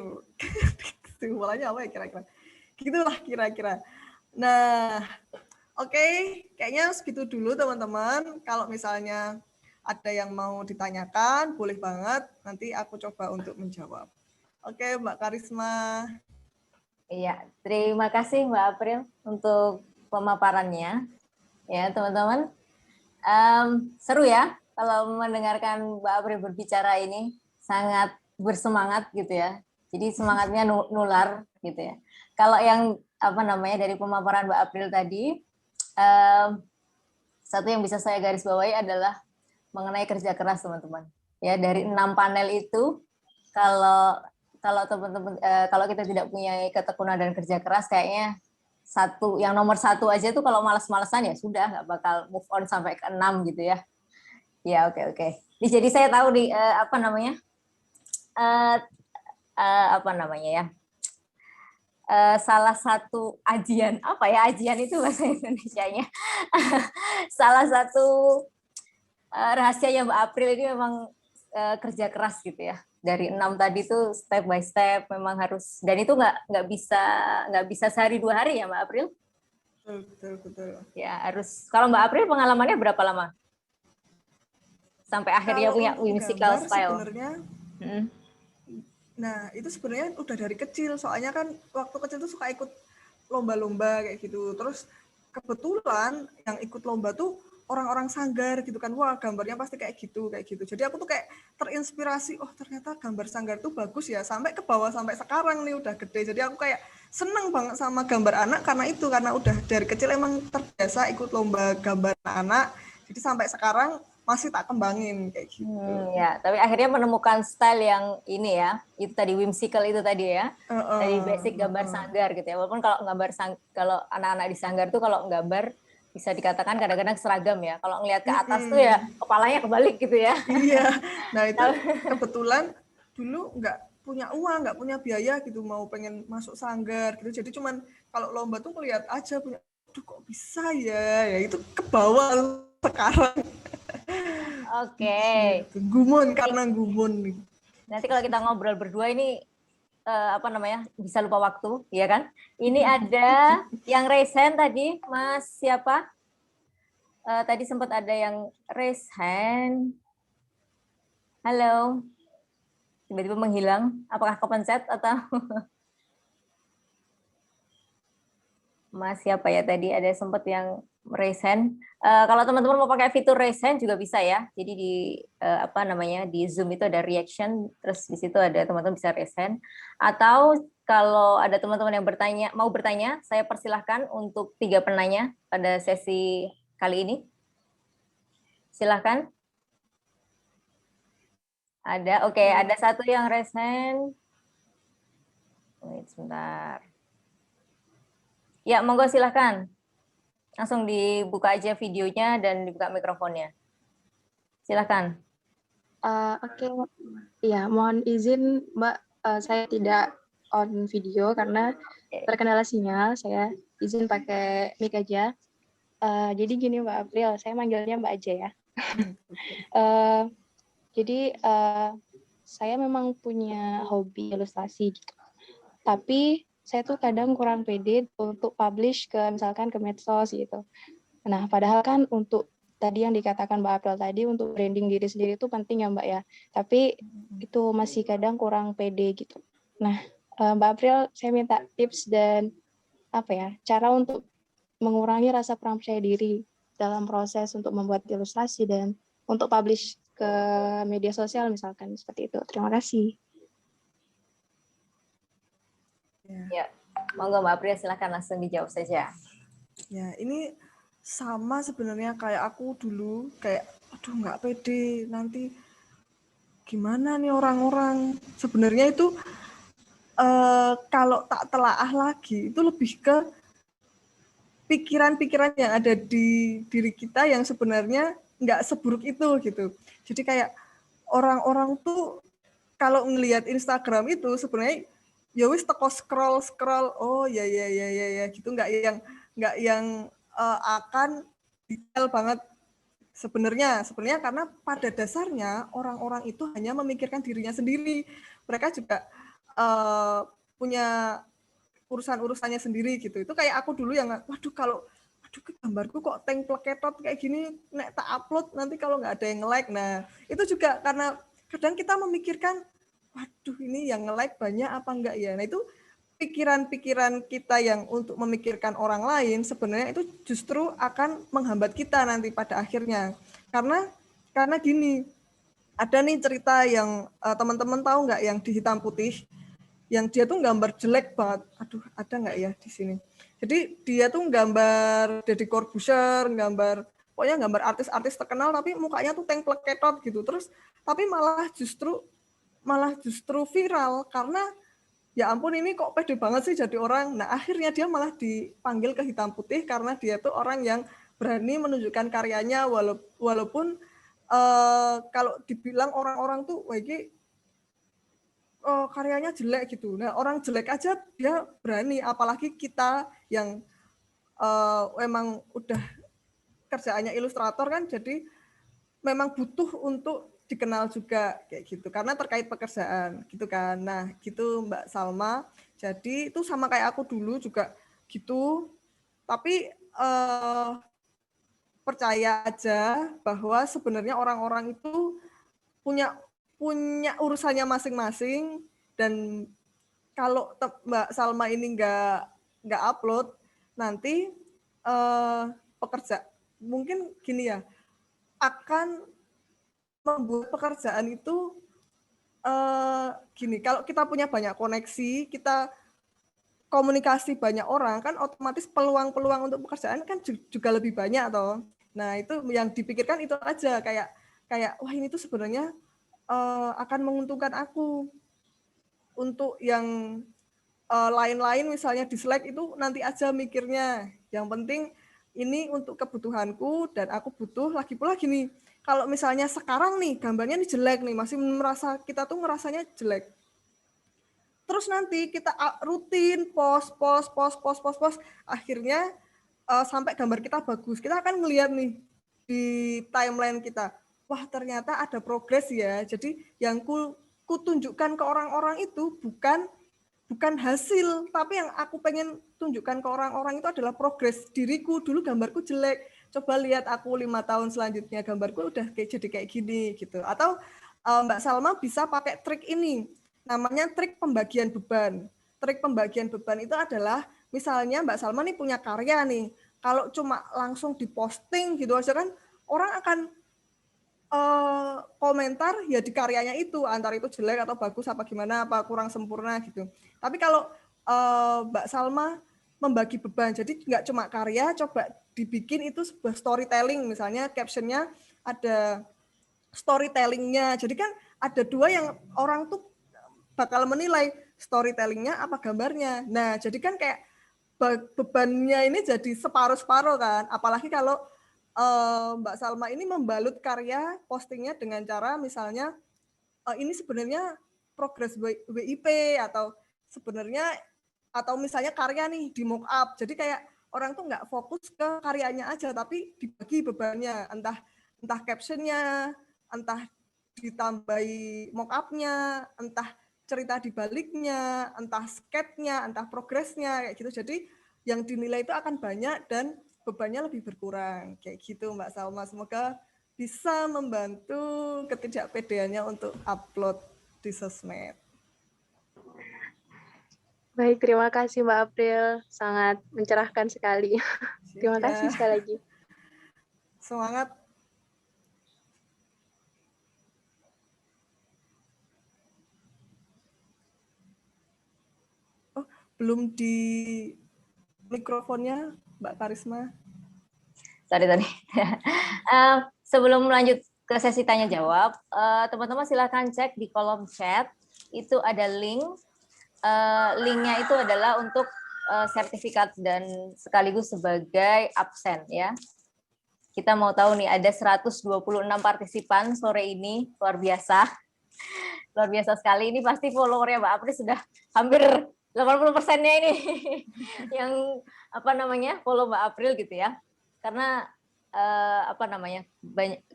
Kesimpulannya apa ya kira-kira? Gitulah kira-kira. Nah, oke, kayaknya segitu dulu teman-teman. Kalau misalnya ada yang mau ditanyakan, boleh banget. Nanti aku coba untuk menjawab. Oke, Mbak Karisma. Iya, terima kasih Mbak April untuk pemaparannya. Ya, teman-teman. Seru ya kalau mendengarkan Mbak April berbicara ini, sangat bersemangat gitu ya. Jadi semangatnya nular gitu ya. Kalau yang apa namanya dari pemaparan Mbak April tadi, satu yang bisa saya garis bawahi adalah mengenai kerja keras teman-teman. Ya, dari 6 panel itu, kalau teman-teman kalau kita tidak punya ketekunan dan kerja keras, kayaknya yang nomor 1 aja tuh kalau malas-malasan ya sudah nggak bakal move on sampai ke 6 gitu ya. Ya, oke. Jadi saya tahu di apa namanya ya, salah satu ajian itu bahasa Indonesianya. Salah satu rahasianya Mbak April ini memang kerja keras gitu ya. Dari 6 tadi tuh step by step memang harus, dan itu nggak bisa sehari 2 hari ya Mbak April. Betul. Ya harus. Kalau Mbak April pengalamannya berapa lama sampai akhirnya punya whimsical style? Sebenarnya, nah itu sebenarnya udah dari kecil. Soalnya kan waktu kecil tuh suka ikut lomba-lomba kayak gitu. Terus kebetulan yang ikut lomba tuh orang-orang sanggar gitu kan. Wah, gambarnya pasti kayak gitu. Jadi aku tuh kayak terinspirasi, oh ternyata gambar sanggar tuh bagus ya. Sampai ke bawah sampai sekarang nih udah gede. Jadi aku kayak seneng banget sama gambar anak karena udah dari kecil emang terbiasa ikut lomba gambar anak. Jadi sampai sekarang masih tak kembangin kayak gitu. Ya, tapi akhirnya menemukan style yang ini ya, itu tadi whimsical itu tadi ya, dari basic gambar sanggar gitu ya. Walaupun kalau anak-anak di sanggar tuh kalau gambar bisa dikatakan kadang-kadang seragam ya. Kalau ngelihat ke atas tuh ya kepalanya kebalik gitu ya. Iya, nah itu kebetulan dulu nggak punya uang, nggak punya biaya gitu, mau pengen masuk sanggar gitu. Jadi cuman kalau lomba tuh ngeliat aja, punya, aduh kok bisa ya itu ke bawah sekarang. Oke. Gumun karena gumun. Nanti kalau kita ngobrol berdua ini bisa lupa waktu, ya kan? Ini ada yang raise hand tadi, Mas siapa? Tadi sempat ada yang raise hand. Halo. Tiba-tiba menghilang. Apakah kepencet atau Mas siapa ya tadi? Ada sempat yang raise hand. Kalau teman-teman mau pakai fitur raise hand juga bisa ya. Jadi di Zoom itu ada reaction, terus di situ ada teman-teman bisa raise hand. Atau kalau ada teman-teman yang mau bertanya, saya persilahkan untuk 3 penanya pada sesi kali ini. Silahkan. Ada, oke, ada satu yang raise hand. Wait, sebentar. Ya, monggo silahkan. Langsung dibuka aja videonya dan dibuka mikrofonnya. Silakan. Oke. Ya, mohon izin Mbak, saya tidak on video karena terkendala sinyal. Saya izin pakai mic aja. Jadi gini Mbak April, saya manggilnya Mbak aja ya. Jadi saya memang punya hobi ilustrasi gitu. Tapi saya tuh kadang kurang pede untuk publish misalkan ke medsos gitu. Nah, padahal kan untuk tadi yang dikatakan Mbak April tadi untuk branding diri sendiri itu penting ya Mbak ya. Tapi itu masih kadang kurang pede gitu. Nah, Mbak April saya minta tips dan cara untuk mengurangi rasa kurang percaya diri dalam proses untuk membuat ilustrasi dan untuk publish ke media sosial misalkan seperti itu. Terima kasih. Ya, monggo Mbak April silahkan langsung dijawab saja. Ya, ini sama sebenarnya kayak aku dulu, kayak aduh nggak pede, nanti gimana nih orang-orang. Sebenarnya itu kalau tak telaah lagi, itu lebih ke pikiran-pikiran yang ada di diri kita yang sebenarnya nggak seburuk itu gitu. Jadi kayak orang-orang tuh kalau ngelihat Instagram itu sebenarnya ya wis teko scroll oh ya gitu, nggak yang akan detail banget sebenarnya karena pada dasarnya orang-orang itu hanya memikirkan dirinya sendiri. Mereka juga punya urusan-urusannya sendiri gitu. Itu kayak aku dulu yang waduh kalau aduh gambarku kok pleketot kayak gini, nek tak upload nanti kalau nggak ada yang like. Nah itu juga karena kadang kita memikirkan, waduh ini yang nge-like banyak apa enggak ya. Nah itu pikiran-pikiran kita yang untuk memikirkan orang lain sebenarnya itu justru akan menghambat kita nanti pada akhirnya. Karena gini, ada nih cerita yang teman-teman tahu nggak yang di hitam putih, yang dia tuh gambar jelek banget. Aduh, ada nggak ya di sini? Jadi dia tuh gambar Deddy Corbuzier, pokoknya gambar artis-artis terkenal tapi mukanya tuh pleketot gitu. Terus tapi malah justru viral karena ya ampun ini kok pede banget sih jadi orang. Nah akhirnya dia malah dipanggil ke hitam putih karena dia tuh orang yang berani menunjukkan karyanya walaupun kalau dibilang orang-orang tuh wah ini karyanya jelek gitu. Nah orang jelek aja dia berani, apalagi kita yang memang udah kerjaannya ilustrator kan, jadi memang butuh untuk dikenal juga kayak gitu karena terkait pekerjaan gitu kan. Nah gitu Mbak Salma, jadi itu sama kayak aku dulu juga gitu, tapi percaya aja bahwa sebenarnya orang-orang itu punya urusannya masing-masing, dan kalau Mbak Salma ini nggak upload nanti pekerja mungkin gini ya, akan membuat pekerjaan itu gini, kalau kita punya banyak koneksi, kita komunikasi banyak orang kan otomatis peluang-peluang untuk pekerjaan kan juga lebih banyak toh. Nah, itu yang dipikirkan itu aja, kayak wah ini tuh sebenarnya akan menguntungkan aku. Untuk yang lain-lain misalnya dislike itu nanti aja mikirnya. Yang penting ini untuk kebutuhanku dan aku butuh. Lagi pula gini, kalau misalnya sekarang nih gambarnya nih jelek nih, masih merasa kita tuh ngerasanya jelek. Terus nanti kita rutin post, akhirnya sampai gambar kita bagus. Kita akan ngelihat nih di timeline kita, wah ternyata ada progres ya. Jadi yang ku tunjukkan ke orang-orang itu bukan hasil, tapi yang aku pengen tunjukkan ke orang-orang itu adalah progres diriku. Dulu gambarku jelek, coba lihat aku 5 tahun selanjutnya gambarku udah jadi kayak gini gitu. Atau Mbak Salma bisa pakai trik ini, namanya trik pembagian beban. Trik pembagian beban itu adalah misalnya Mbak Salma nih punya karya nih, kalau cuma langsung diposting gitu aja kan orang akan komentar ya di karyanya itu, antara itu jelek atau bagus apa gimana, apa kurang sempurna gitu. Tapi kalau Mbak Salma membagi beban, jadi nggak cuma karya, coba dibikin itu sebuah storytelling, misalnya captionnya ada storytellingnya. Jadi kan ada dua yang orang tuh bakal menilai, storytellingnya apa gambarnya. Nah jadi kan kayak bebannya ini jadi separuh-separuh kan, apalagi kalau Mbak Salma ini membalut karya postingnya dengan cara misalnya ini sebenarnya progres WIP atau sebenarnya atau misalnya karya nih di mock up. Jadi kayak orang tuh nggak fokus ke karyanya aja tapi dibagi bebannya, entah captionnya, entah ditambahi mock up-nya, entah cerita di baliknya, entah sketnya, entah progresnya kayak gitu. Jadi yang dinilai itu akan banyak dan bebannya lebih berkurang kayak gitu Mbak Salma. Semoga bisa membantu ketidakpedeannya untuk upload di sosmed. Baik, terima kasih Mbak April, sangat mencerahkan sekali. Terima kasih sekali lagi. Semangat. Oh, belum di mikrofonnya Mbak Karisma. Sorry. Sebelum lanjut ke sesi tanya jawab, teman-teman silakan cek di kolom chat, itu ada link. Linknya itu adalah untuk sertifikat dan sekaligus sebagai absen ya. Kita mau tahu nih ada 126 partisipan sore ini, luar biasa. Luar biasa sekali, ini pasti followernya Mbak April sudah hampir 80%-nya ini yang follow Mbak April gitu ya. Karena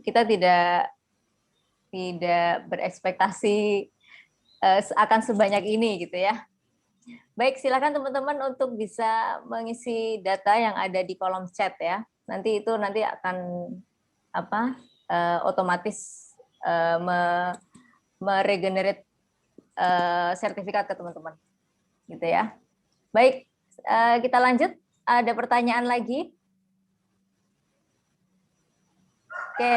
kita tidak berekspektasi akan sebanyak ini gitu ya. Baik, silakan teman-teman untuk bisa mengisi data yang ada di kolom chat ya. Nanti akan otomatis meregenerate sertifikat ke teman-teman, gitu ya. Baik, kita lanjut. Ada pertanyaan lagi? Oke,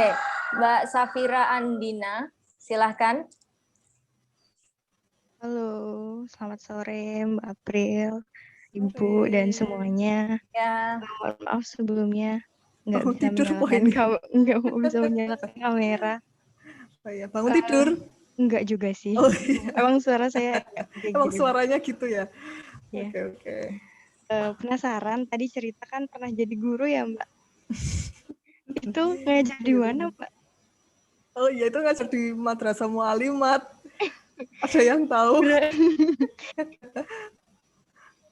Mbak Safira Andina, silahkan. Halo, selamat sore Mbak April, Ibu dan semuanya. Ya. Mohon maaf sebelumnya nggak Bangun bisa tidur menyalakan nggak bisa menyalakan kamera. Oh iya, bangun tidur. Enggak juga sih. Oh iya. Emang suara saya kayak Emang gini. suaranya gitu ya. Ya. Oke. Penasaran, tadi cerita kan pernah jadi guru ya Mbak? Itu ngajar di mana Mbak? Oh iya, itu ngajar di Madrasah Mu'alimat. Ada yang tahu?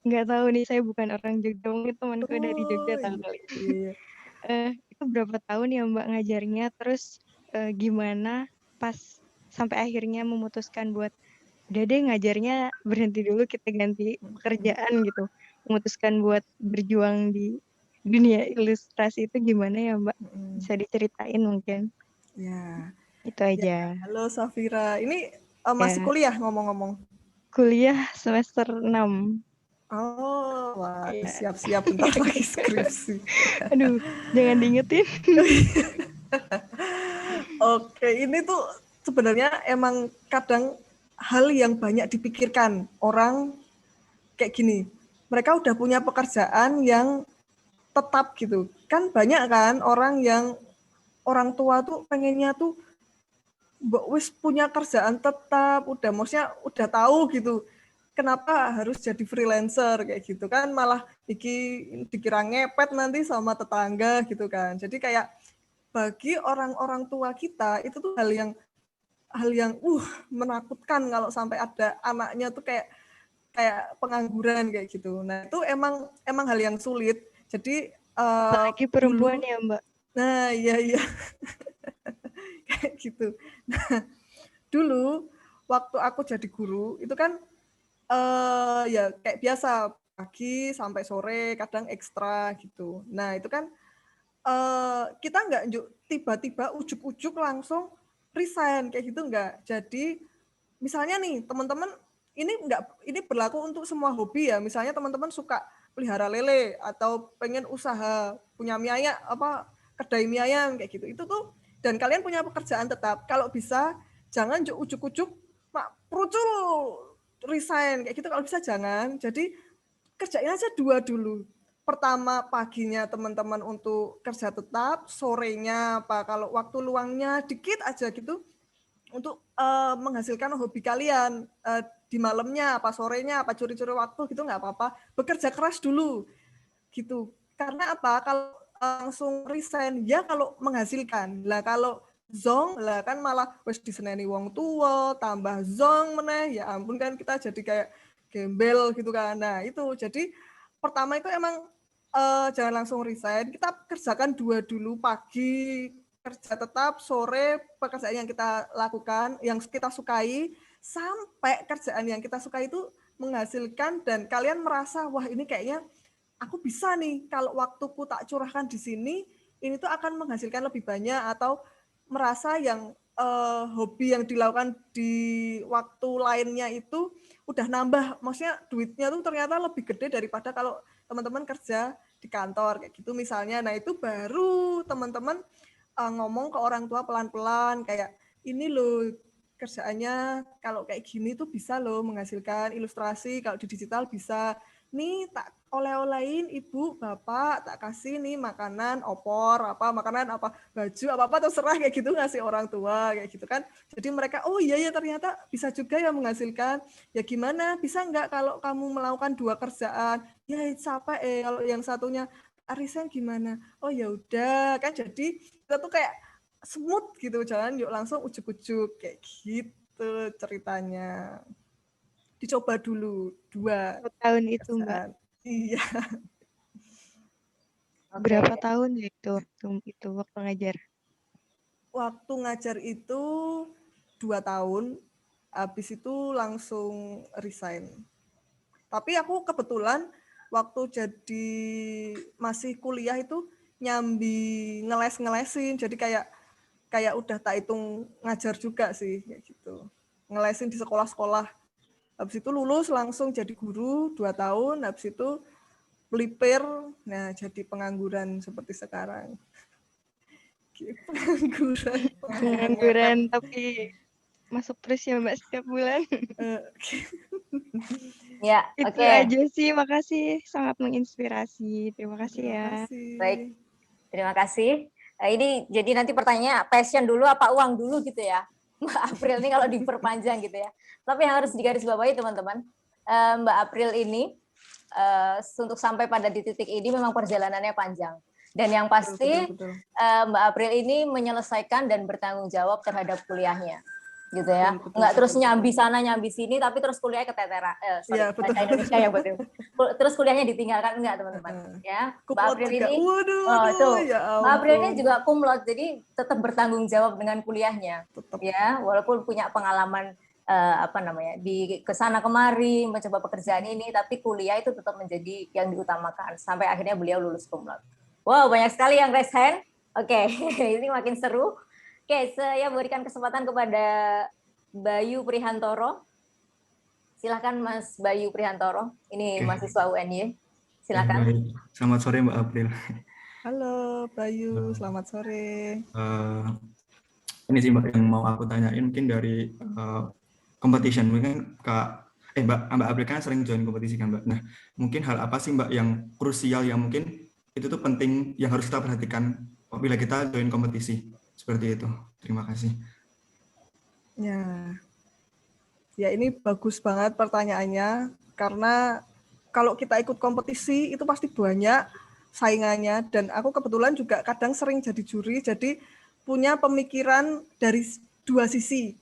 Nggak tahu nih, saya bukan orang Jogja, mungkin temanku dari Jogja tahu kali. Iya. Itu berapa tahun ya Mbak ngajarnya? Terus gimana pas sampai akhirnya memutuskan buat udah deh ngajarnya berhenti dulu, kita ganti pekerjaan gitu. Memutuskan buat berjuang di dunia ilustrasi itu gimana ya Mbak? Bisa diceritain mungkin? Ya. Itu aja. Halo Safira, ini masih Ya. kuliah ngomong-ngomong? Kuliah semester 6. Oh, wah, Ya. siap-siap bentar lagi skripsi. Aduh, jangan diingetin. Oke, ini tuh sebenarnya emang kadang hal yang banyak dipikirkan orang kayak gini. Mereka udah punya pekerjaan yang tetap gitu. Kan banyak kan orang yang orang tua tuh pengennya tuh wis punya kerjaan tetap, udah maksudnya udah tahu gitu. Kenapa harus jadi freelancer kayak gitu kan, malah dikira ngepet nanti sama tetangga gitu kan. Jadi kayak bagi orang-orang tua kita itu tuh hal yang menakutkan kalau sampai ada anaknya tuh kayak pengangguran kayak gitu. Nah, itu emang hal yang sulit. Jadi Apalagi perempuan dulu, ya Mbak. nah iya kayak gitu. Nah, dulu waktu aku jadi guru itu kan ya kayak biasa pagi sampai sore, kadang ekstra gitu. Nah, itu kan kita nggak tiba-tiba ujuk-ujuk langsung resign kayak gitu nggak. Jadi misalnya nih teman-teman ini berlaku untuk semua hobi ya. Misalnya teman-teman suka pelihara lele atau pengen usaha punya mie ayam kedai mie ayam kayak gitu. Itu tuh dan kalian punya pekerjaan tetap. Kalau bisa jangan ujuk-ujuk perucul resign kayak gitu, kalau bisa jangan. Jadi kerjain aja 2 dulu. Pertama paginya teman-teman untuk kerja tetap, sorenya kalau waktu luangnya dikit aja gitu untuk menghasilkan hobi kalian, di malamnya apa sorenya apa curi-curi waktu gitu nggak apa-apa, bekerja keras dulu gitu. Karena apa, kalau langsung resign ya kalau menghasilkan lah, kalau zong lah kan malah wis diseneni wong tua tambah zong meneh, ya ampun kan kita jadi kayak gembel gitu kan. Nah itu jadi pertama itu emang jangan langsung resign, kita kerjakan 2 dulu, pagi kerja tetap, sore pekerjaan yang kita lakukan, yang kita sukai, sampai kerjaan yang kita sukai itu menghasilkan dan kalian merasa wah ini kayaknya aku bisa nih kalau waktuku tak curahkan di sini, ini tuh akan menghasilkan lebih banyak, atau merasa yang hobi yang dilakukan di waktu lainnya itu udah nambah, maksudnya duitnya tuh ternyata lebih gede daripada kalau teman-teman kerja di kantor kayak gitu misalnya. Nah itu baru teman-teman ngomong ke orang tua pelan-pelan kayak ini loh kerjaannya kalau kayak gini tuh bisa loh menghasilkan ilustrasi, kalau di digital bisa nih, tak oleh-olehin ibu bapak, tak kasih nih makanan opor apa makanan apa baju apa terserah kayak gitu, ngasih orang tua kayak gitu kan. Jadi mereka oh iya ya ternyata bisa juga ya menghasilkan. Ya gimana, bisa nggak kalau kamu melakukan 2 kerjaan? Ya siapa kalau yang satunya arisan gimana? Oh ya udah kan, jadi kita tuh kayak smooth gitu, jangan yuk langsung ujuk-ujuk kayak gitu ceritanya. Dicoba dulu 2 tahun itu Mbak. kerjaan. Iya. Berapa tahun ya itu waktu ngajar? Waktu ngajar itu 2 tahun, habis itu langsung resign. Tapi aku kebetulan waktu jadi masih kuliah itu nyambi ngelesin, jadi kayak udah tak hitung ngajar juga sih kayak gitu. Ngelesin di sekolah-sekolah. Habis itu lulus langsung jadi guru 2 tahun, habis itu melipir, nah jadi pengangguran seperti sekarang. Pengangguran tapi masuk terus ya Mbak setiap bulan. Ya, Itu aja sih, makasih, sangat menginspirasi. Terima kasih ya. Baik, terima kasih. Ini jadi nanti pertanyaannya passion dulu apa uang dulu gitu ya, Mbak April ini kalau diperpanjang gitu ya. Tapi yang harus digarisbawahi teman-teman, Mbak April ini untuk sampai pada di titik ini memang perjalanannya panjang. Dan yang pasti betul. Mbak April ini menyelesaikan dan bertanggung jawab terhadap kuliahnya, gitu ya. Nggak terus nyambi sana nyambi sini, tapi terus kuliahnya keteteran. Bahasa Indonesia ya betul. Terus kuliahnya ditinggalkan enggak teman-teman? Ya, Mbak April ini, Mbak April ini juga kumlot, jadi tetap bertanggung jawab dengan kuliahnya, ya. Walaupun punya pengalaman di kesana kemari mencoba pekerjaan ini, tapi kuliah itu tetap menjadi yang diutamakan sampai akhirnya beliau lulus cum laude. Wow, banyak sekali yang raise hand. Oke, ini makin seru. Oke, saya berikan kesempatan kepada Bayu Prihantoro. Silakan Mas Bayu Prihantoro. Ini mahasiswa UNY. Silakan. Selamat sore Mbak April. Halo Bayu, selamat sore. Ini sih Mbak yang mau aku tanyain mungkin dari competition. Mungkin Mbak April kan sering join kompetisi kan Mbak. Nah, mungkin hal apa sih Mbak yang krusial yang mungkin itu tuh penting yang harus kita perhatikan apabila kita join kompetisi seperti itu. Terima kasih. Ya ini bagus banget pertanyaannya, karena kalau kita ikut kompetisi itu pasti banyak saingannya, dan aku kebetulan juga kadang sering jadi juri, jadi punya pemikiran dari dua sisi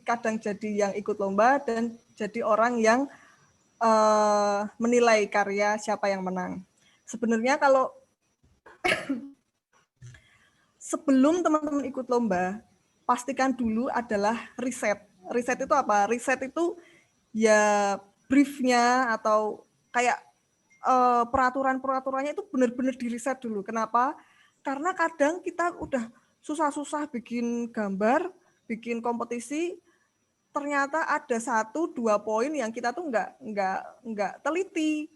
kadang jadi yang ikut lomba dan jadi orang yang menilai karya siapa yang menang. Sebenarnya kalau sebelum teman-teman ikut lomba, pastikan dulu adalah riset. Riset itu apa? Riset itu ya briefnya atau kayak peraturan-peraturannya itu benar-benar diriset dulu. Kenapa? Karena kadang kita udah susah-susah bikin gambar, bikin kompetisi, ternyata ada 1-2 poin yang kita tuh nggak teliti.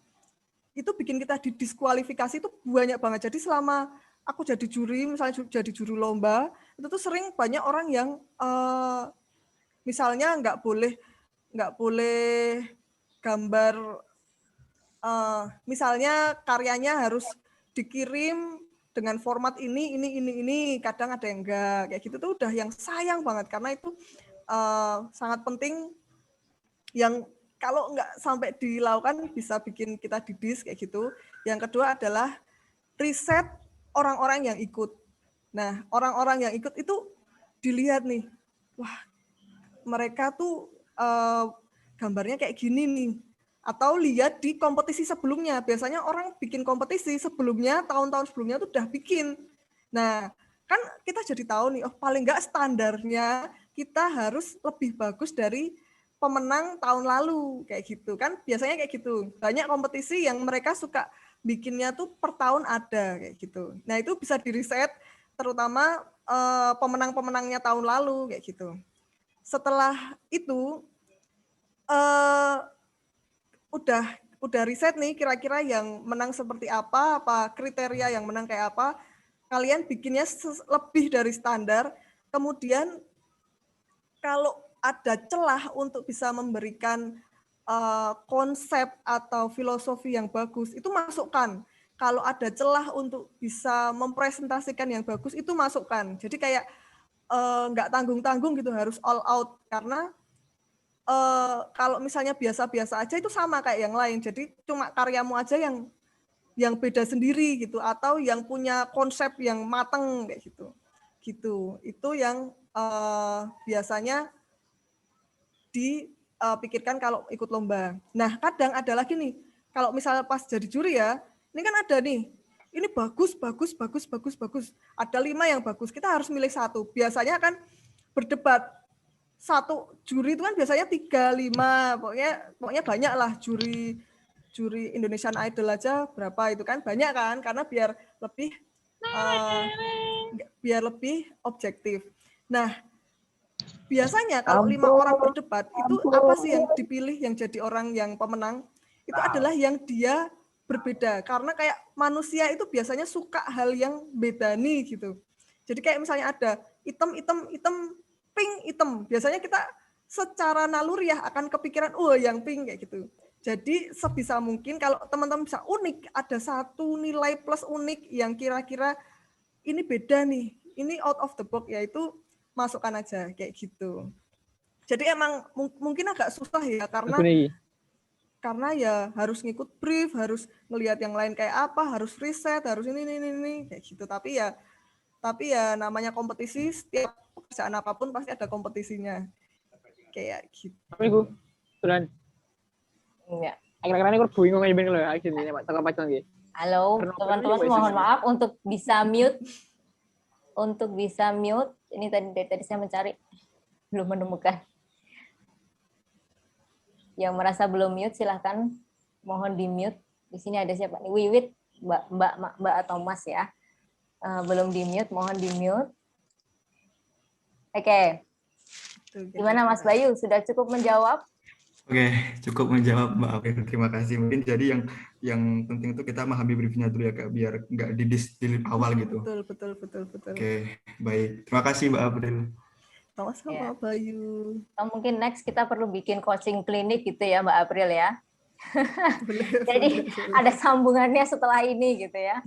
Itu bikin kita didiskualifikasi itu banyak banget. Jadi selama aku jadi juri, misalnya jadi juru lomba, itu tuh sering banyak orang yang misalnya nggak boleh gambar, misalnya karyanya harus dikirim dengan format ini, kadang ada yang enggak, kayak gitu tuh udah yang sayang banget, karena itu sangat penting yang kalau nggak sampai dilakukan bisa bikin kita didis kayak gitu. Yang kedua adalah riset orang-orang yang ikut. Nah, orang-orang yang ikut itu dilihat nih, wah mereka tuh gambarnya kayak gini nih. Atau lihat di kompetisi sebelumnya. Biasanya orang bikin kompetisi sebelumnya, tahun-tahun sebelumnya tuh udah bikin. Nah, kan kita jadi tahu nih, oh paling nggak standarnya kita harus lebih bagus dari pemenang tahun lalu kayak gitu kan, biasanya kayak gitu. Banyak kompetisi yang mereka suka bikinnya tuh per tahun ada kayak gitu. Nah itu bisa diriset, terutama pemenang-pemenangnya tahun lalu kayak gitu. Setelah itu udah riset nih kira-kira yang menang seperti apa kriteria yang menang kayak apa. Kalian bikinnya lebih dari standar. Kemudian kalau ada celah untuk bisa memberikan konsep atau filosofi yang bagus, itu masukkan. Kalau ada celah untuk bisa mempresentasikan yang bagus, itu masukkan. Jadi kayak nggak tanggung-tanggung gitu, harus all out. Karena kalau misalnya biasa-biasa aja itu sama kayak yang lain. Jadi cuma karyamu aja yang beda sendiri gitu, atau yang punya konsep yang matang kayak gitu. Gitu. Itu yang biasanya dipikirkan kalau ikut lomba. Nah, kadang ada lagi nih, kalau misalnya pas jadi juri ya, ini kan ada nih, ini bagus. Ada 5 yang bagus, kita harus milih 1. Biasanya kan berdebat, satu juri itu kan biasanya 3, 5, pokoknya banyak lah juri Indonesian Idol aja berapa itu kan banyak kan, karena biar lebih objektif. Nah, biasanya kalau 5 orang berdebat itu apa sih yang dipilih yang jadi orang yang pemenang? Itu adalah yang dia berbeda, karena kayak manusia itu biasanya suka hal yang beda nih gitu. Jadi kayak misalnya ada hitam, pink, hitam. Biasanya kita secara naluriah akan kepikiran, oh yang pink kayak gitu. Jadi sebisa mungkin kalau teman-teman bisa unik, ada satu nilai plus unik yang kira-kira ini beda nih, ini out of the box, yaitu masukkan aja kayak gitu. Jadi emang mungkin agak susah ya, karena ya harus ngikut brief, harus ngelihat yang lain kayak apa, harus riset, harus ini kayak gitu. Tapi ya namanya kompetisi, setiap pekerjaan apapun pasti ada kompetisinya kayak gitu. Minggu bulan. Iya. Akhir-akhir ini aku bingung aja ben lho akhirnya Pak Tengah Pacang nggih. Halo, teman-teman mohon maaf untuk bisa mute. Ini tadi saya mencari belum menemukan. Yang merasa belum mute silahkan mohon di mute. Di sini ada siapa nih? Wiwit, Mbak atau Mas ya. Belum di mute, mohon di mute. Oke. Gimana Mas Bayu? Sudah cukup menjawab? Oke, cukup menjawab Mbak April. Terima kasih. Mungkin jadi yang penting itu kita memahami briefnya dulu ya Kak, biar nggak di awal gitu. Betul. Oke, baik. Terima kasih Mbak April. Sama-sama Bayu. Mungkin next kita perlu bikin coaching klinik gitu ya Mbak April ya. Jadi ada sambungannya setelah ini gitu ya.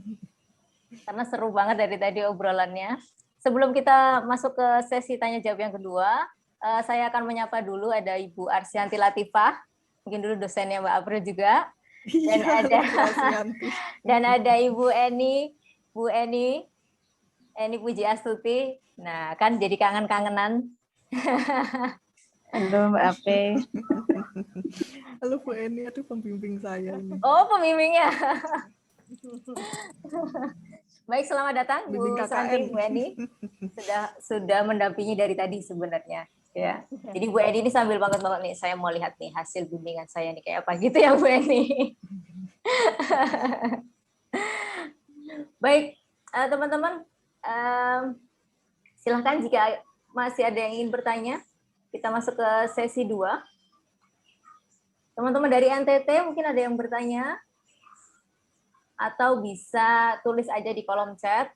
Karena seru banget dari tadi obrolannya. Sebelum kita masuk ke sesi tanya jawab yang kedua, saya akan menyapa dulu ada Ibu Arsyanti Latifah, mungkin dulu dosennya Mbak April juga, dan ada Ibu Eni Puji Astuti. Nah, kan jadi kangen-kangenan. Halo Mbak Ape. Halo Bu Eni, aduh pembimbing saya ini. Oh, pembimbingnya. Baik, selamat datang Bu Santi, Bu Eni. Sudah mendampingi dari tadi sebenarnya. Ya. Jadi Bu Eni ini sambil banget nih, saya mau lihat nih hasil bimbingan saya nih kayak apa gitu ya Bu Eni. Baik, teman-teman, silahkan jika masih ada yang ingin bertanya, kita masuk ke sesi 2. Teman-teman dari NTT mungkin ada yang bertanya, atau bisa tulis aja di kolom chat.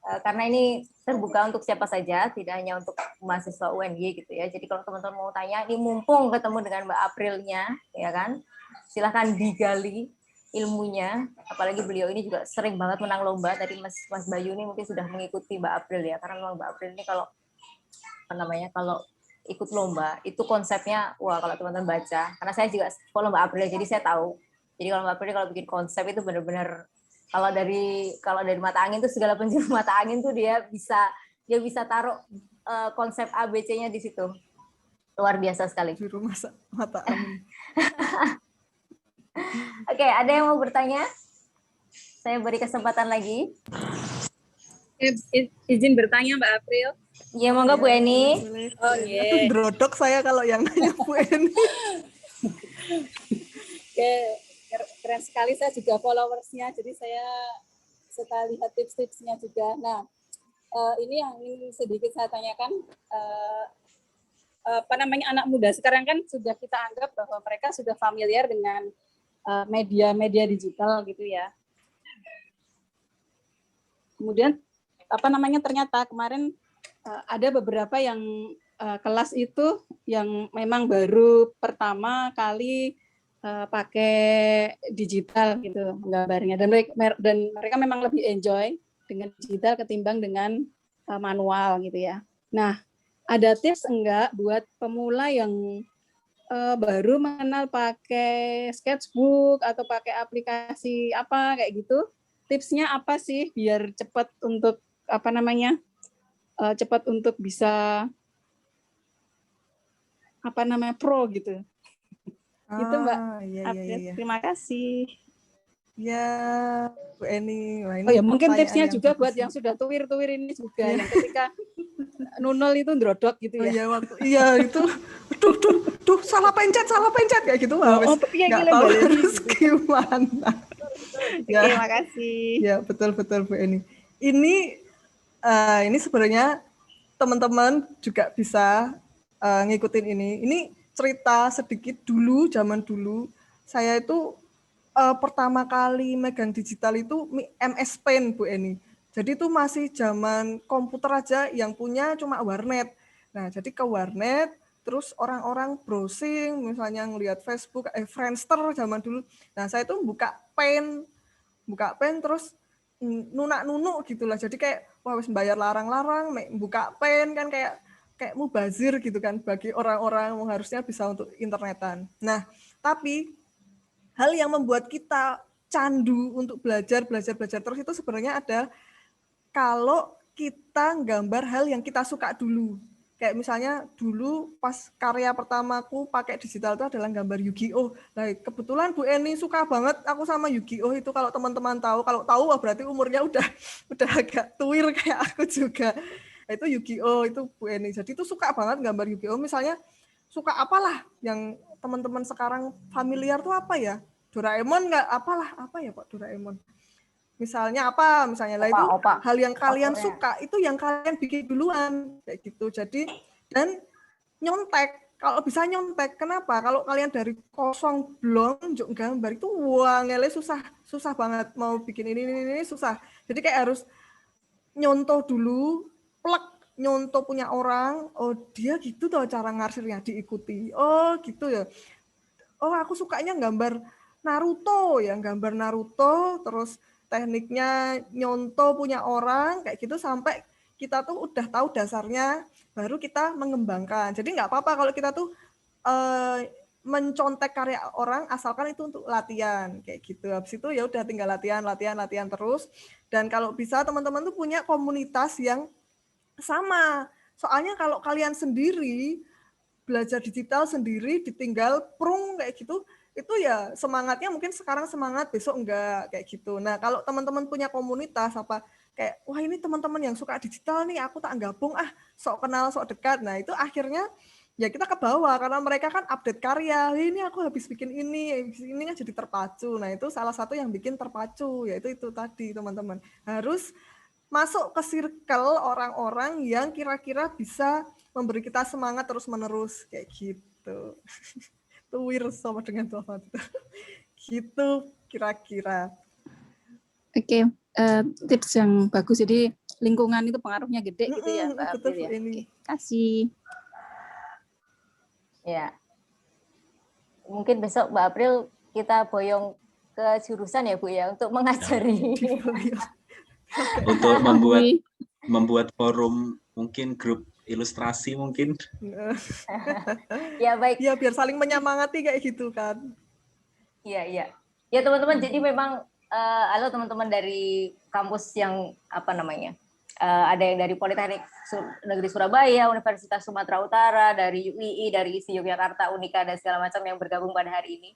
Karena ini terbuka untuk siapa saja, tidak hanya untuk mahasiswa UNY gitu ya. Jadi kalau teman-teman mau tanya, ini mumpung ketemu dengan Mbak Aprilnya, ya kan? Silahkan digali ilmunya. Apalagi beliau ini juga sering banget menang lomba. Tadi Mas Bayu ini mungkin sudah mengikuti Mbak April ya, karena memang Mbak April ini kalau ikut lomba itu konsepnya, wah kalau teman-teman baca, karena saya juga follow Mbak April, jadi saya tahu. Jadi kalau Mbak April kalau bikin konsep itu benar-benar kalau dari mata angin tuh segala penjuru mata angin tuh dia bisa taruh konsep ABC-nya di situ. Luar biasa sekali. Juru mata angin. Oke, ada yang mau bertanya? Saya beri kesempatan lagi. Izin bertanya Mbak April. Iya, monggo Bu Eni. Oh iya. Drodok saya kalau yang nanya Bu Eni. Keren sekali, saya juga followersnya, jadi saya suka lihat tips-tipsnya juga. Nah, ini yang ingin sedikit saya tanyakan, anak muda sekarang kan sudah kita anggap bahwa mereka sudah familiar dengan media digital gitu ya. Kemudian ternyata kemarin ada beberapa yang kelas itu yang memang baru pertama kali pakai digital gitu gambarnya, dan mereka memang lebih enjoy dengan digital ketimbang dengan manual gitu ya. Nah, ada tips enggak buat pemula yang baru mengenal pakai sketchbook atau pakai aplikasi apa kayak gitu? Tipsnya apa sih biar cepat untuk cepat untuk bisa pro gitu? Gitu Mbak. Iya. Terima kasih. Ya, Bu Eni. Mungkin tipsnya juga buat yang sudah tuwir-tuwir ini juga, yang ketika Nunul itu ndrodok gitu Oh ya. iya waktu itu duh salah pencet kayak gitu Oh, tapi nggak yang tahu baleni harus gitu. gimana. Oke, makasih. Ya betul Bu Eni. Ini sebenarnya teman-teman juga bisa ngikutin ini. Ini cerita sedikit dulu, zaman dulu saya itu pertama kali megang digital itu MS Paint Bu Eni. Jadi itu masih zaman komputer aja, yang punya cuma warnet. Nah, jadi ke warnet, terus orang-orang browsing, misalnya ngelihat Facebook, Friendster zaman dulu. Nah, saya itu buka Paint terus nunak-nunuk gitulah. Jadi kayak wah wis bayar larang-larang, buka Paint kan kayak mubazir gitu kan bagi orang-orang yang harusnya bisa untuk internetan. Nah, tapi hal yang membuat kita candu untuk belajar terus itu sebenarnya ada kalau kita gambar hal yang kita suka dulu. Kayak misalnya dulu pas karya pertamaku pakai digital itu adalah gambar Yu-Gi-Oh. Nah, kebetulan Bu Eni suka banget aku sama Yu-Gi-Oh itu. Kalau teman-teman tahu, kalau tahu wah berarti umurnya udah agak tuir kayak aku juga. Nah, itu Yu-Gi-Oh itu Bu Eni. Jadi itu suka banget gambar Yu-Gi-Oh. Misalnya suka apalah yang teman-teman sekarang familiar tuh apa ya? Doraemon nggak apalah apa ya Pak Doraemon? Misalnya lah itu hal yang kalian suka itu yang kalian bikin duluan kayak gitu. Jadi dan nyontek, kalau bisa nyontek. Kenapa? Kalau kalian dari kosong belum gambar itu wah ngele susah banget mau bikin ini susah. Jadi kayak harus nyontoh dulu, nyontoh punya orang, oh dia gitu tuh cara ngarsirnya, diikuti. Oh gitu ya. Oh aku sukanya gambar Naruto, terus tekniknya nyontoh punya orang kayak gitu sampai kita tuh udah tahu dasarnya, baru kita mengembangkan. Jadi nggak apa-apa kalau kita tuh mencontek karya orang asalkan itu untuk latihan kayak gitu. Habis itu ya udah tinggal latihan terus. Dan kalau bisa teman-teman tuh punya komunitas yang sama. Soalnya kalau kalian sendiri belajar digital sendiri ditinggal prung kayak gitu, itu ya semangatnya mungkin sekarang semangat, besok enggak kayak gitu. Nah, kalau teman-teman punya komunitas apa kayak wah ini teman-teman yang suka digital nih, aku tak gabung sok kenal, sok dekat. Nah, itu akhirnya ya kita ke bawah karena mereka kan update karya. Ini aku habis bikin ini kan jadi terpacu. Nah, itu salah satu yang bikin terpacu, yaitu itu tadi teman-teman. Harus masuk ke circle orang-orang yang kira-kira bisa memberi kita semangat terus-menerus kayak gitu. Tuwir sama dengan Tuhan. Gitu kira-kira. Oke, tips yang bagus. Jadi lingkungan itu pengaruhnya gede gitu ya, Mbak Betul, April ya. ini. Oke, kasih. Ya. Mungkin besok Mbak April kita boyong ke jurusan ya Bu ya untuk mengajari. Untuk membuat forum, mungkin grup ilustrasi mungkin. Ya baik. Ya biar saling menyemangati kayak gitu kan. Iya. Ya teman-teman, jadi memang halo teman-teman dari kampus yang apa namanya? Ada yang dari Politeknik Negeri Surabaya, Universitas Sumatera Utara, dari UII, dari ISI Yogyakarta, Unika dan segala macam yang bergabung pada hari ini.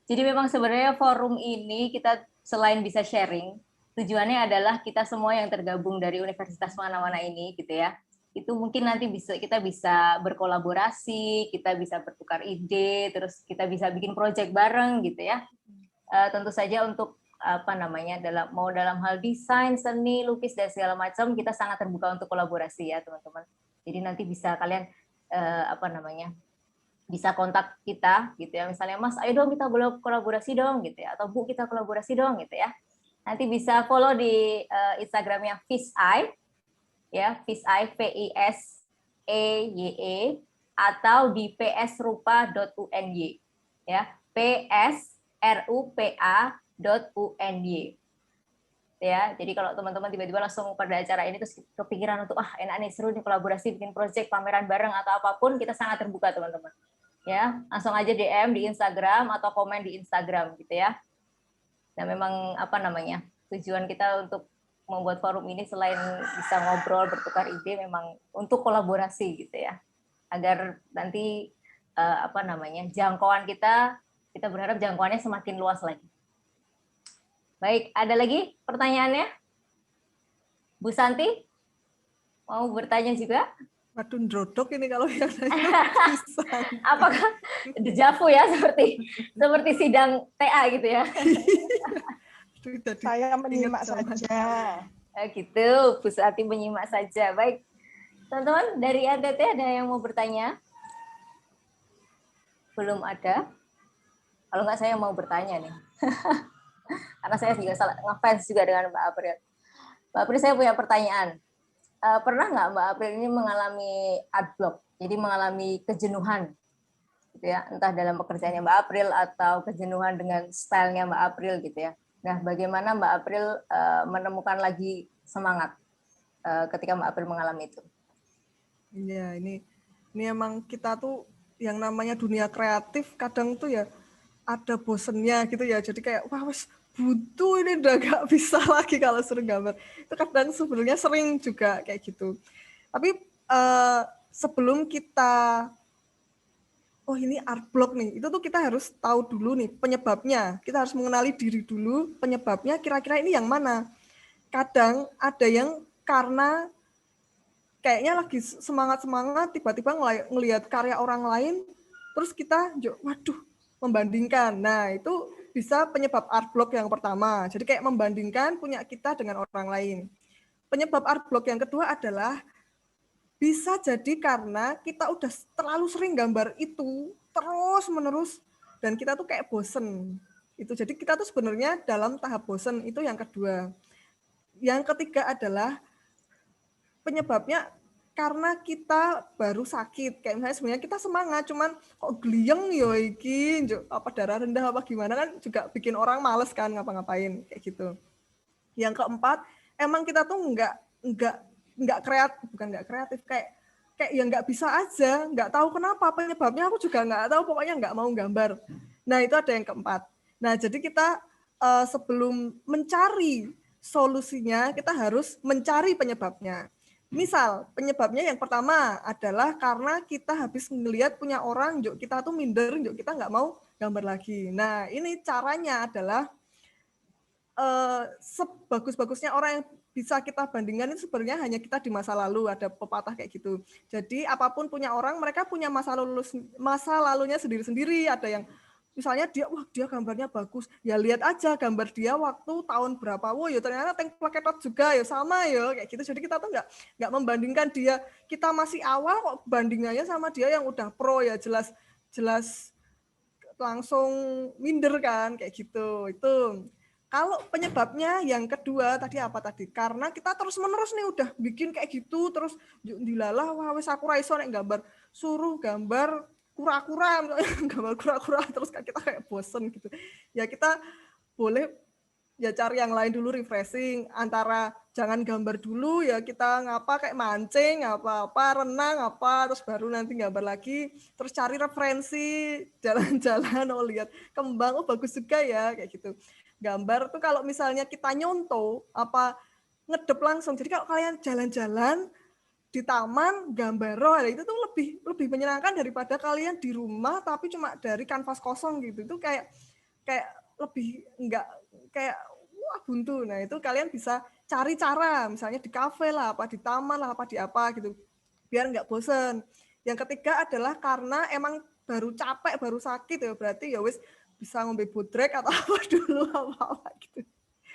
Jadi memang sebenarnya forum ini kita selain bisa sharing, tujuannya adalah kita semua yang tergabung dari universitas mana-mana ini gitu ya. Itu mungkin nanti kita bisa berkolaborasi, kita bisa bertukar ide, terus kita bisa bikin project bareng gitu ya. Tentu saja untuk apa namanya dalam hal desain, seni, lukis dan segala macam kita sangat terbuka untuk kolaborasi ya teman-teman. Jadi nanti bisa kalian apa namanya bisa kontak kita gitu ya, misalnya Mas ayo dong kita boleh kolaborasi dong gitu ya, atau Bu kita kolaborasi dong gitu ya. Nanti bisa follow di Instagramnya Fisheye ya, Fisheye FISEYE atau di psrupa.uny ya, psrupa.uny ya. Jadi kalau teman-teman tiba-tiba langsung pada acara ini terus kepikiran untuk enak nih seru nih kolaborasi bikin project pameran bareng atau apapun, kita sangat terbuka teman-teman ya, langsung aja DM di Instagram atau komen di Instagram gitu ya. Nah memang apa namanya tujuan kita untuk membuat forum ini selain bisa ngobrol bertukar ide memang untuk kolaborasi gitu ya, agar nanti apa namanya jangkauan kita berharap jangkauannya semakin luas lagi. Baik, ada lagi pertanyaannya? Bu Santi mau bertanya juga? Waduh, ndrodok ini kalau yang bisa. Apakah dejavu ya seperti sidang TA gitu ya? Saya menyimak saja. Gitu, Bu Suati menyimak saja. Baik, teman-teman dari RTT ada yang mau bertanya? Belum ada? Kalau nggak saya mau bertanya nih. Karena saya juga ngefans juga dengan Mbak April. Mbak April, saya punya pertanyaan. Pernah nggak Mbak April ini mengalami art block? Jadi mengalami kejenuhan, gitu ya? Entah dalam pekerjaannya Mbak April atau kejenuhan dengan stylenya Mbak April, gitu ya? Nah, bagaimana Mbak April menemukan lagi semangat ketika Mbak April mengalami itu? Iya, ini emang kita tuh yang namanya dunia kreatif kadang tuh ya ada bosennya gitu ya. Jadi kayak wah wes buntu ini udah gak bisa lagi kalau suruh gambar. Itu kadang sebenarnya sering juga kayak gitu. Tapi sebelum kita ini art block nih, itu tuh kita harus tahu dulu nih penyebabnya. Kita harus mengenali diri dulu penyebabnya kira-kira ini yang mana. Kadang ada yang karena kayaknya lagi semangat-semangat tiba-tiba ngelihat karya orang lain terus kita waduh membandingkan. Nah, itu bisa penyebab art block yang pertama. Jadi kayak membandingkan punya kita dengan orang lain. Penyebab art block yang kedua adalah bisa jadi karena kita udah terlalu sering gambar itu terus-menerus dan kita tuh kayak bosen. Itu jadi kita tuh sebenarnya dalam tahap bosen, itu yang kedua. Yang ketiga adalah penyebabnya karena kita baru sakit. Kayak misalnya sebenarnya kita semangat, cuman kok gliyeng yo iki, apa darah rendah apa gimana kan juga bikin orang males kan ngapa-ngapain kayak gitu. Yang keempat, emang kita tuh nggak kreatif, bukan nggak kreatif, kayak ya nggak bisa aja, nggak tahu kenapa penyebabnya, aku juga nggak tahu, pokoknya nggak mau gambar. Nah, itu ada yang keempat. Nah, jadi kita sebelum mencari solusinya, kita harus mencari penyebabnya. Misal, penyebabnya yang pertama adalah karena kita habis melihat punya orang, kita tuh minder, kita nggak mau gambar lagi. Nah, ini caranya adalah sebagus-bagusnya orang yang bisa kita bandingkan itu sebenarnya hanya kita di masa lalu, ada pepatah kayak gitu. Jadi apapun punya orang, mereka punya masa lalunya sendiri-sendiri. Ada yang misalnya dia gambarnya bagus, ya lihat aja gambar dia waktu tahun berapa, ya ternyata template juga ya sama ya kayak gitu. Jadi kita tuh nggak membandingkan dia, kita masih awal kok bandingannya sama dia yang udah pro, ya jelas langsung minder kan kayak gitu. Itu kalau penyebabnya yang kedua tadi apa tadi? Karena kita terus-menerus nih udah bikin kayak gitu, terus dilalah wah wis aku ra iso nek gambar, suruh gambar kura-kura, gambar kura-kura terus kita kayak bosen gitu. Ya kita boleh ya cari yang lain dulu, refreshing, antara jangan gambar dulu ya kita ngapa kayak mancing, apa renang apa, terus baru nanti gambar lagi, terus cari referensi jalan-jalan, lihat kembang bagus juga ya kayak gitu. Gambar tuh kalau misalnya kita nyontoh apa ngedep langsung, jadi kalau kalian jalan-jalan di taman gambar itu tuh lebih menyenangkan daripada kalian di rumah tapi cuma dari kanvas kosong gitu. Itu kayak lebih enggak kayak wah buntu. Nah, itu kalian bisa cari cara misalnya di kafe lah, apa di taman lah, apa di apa gitu, biar enggak bosen. Yang ketiga adalah karena emang baru capek, baru sakit ya, berarti ya wis bisa ngombe bodrek atau apa dulu apa gitu.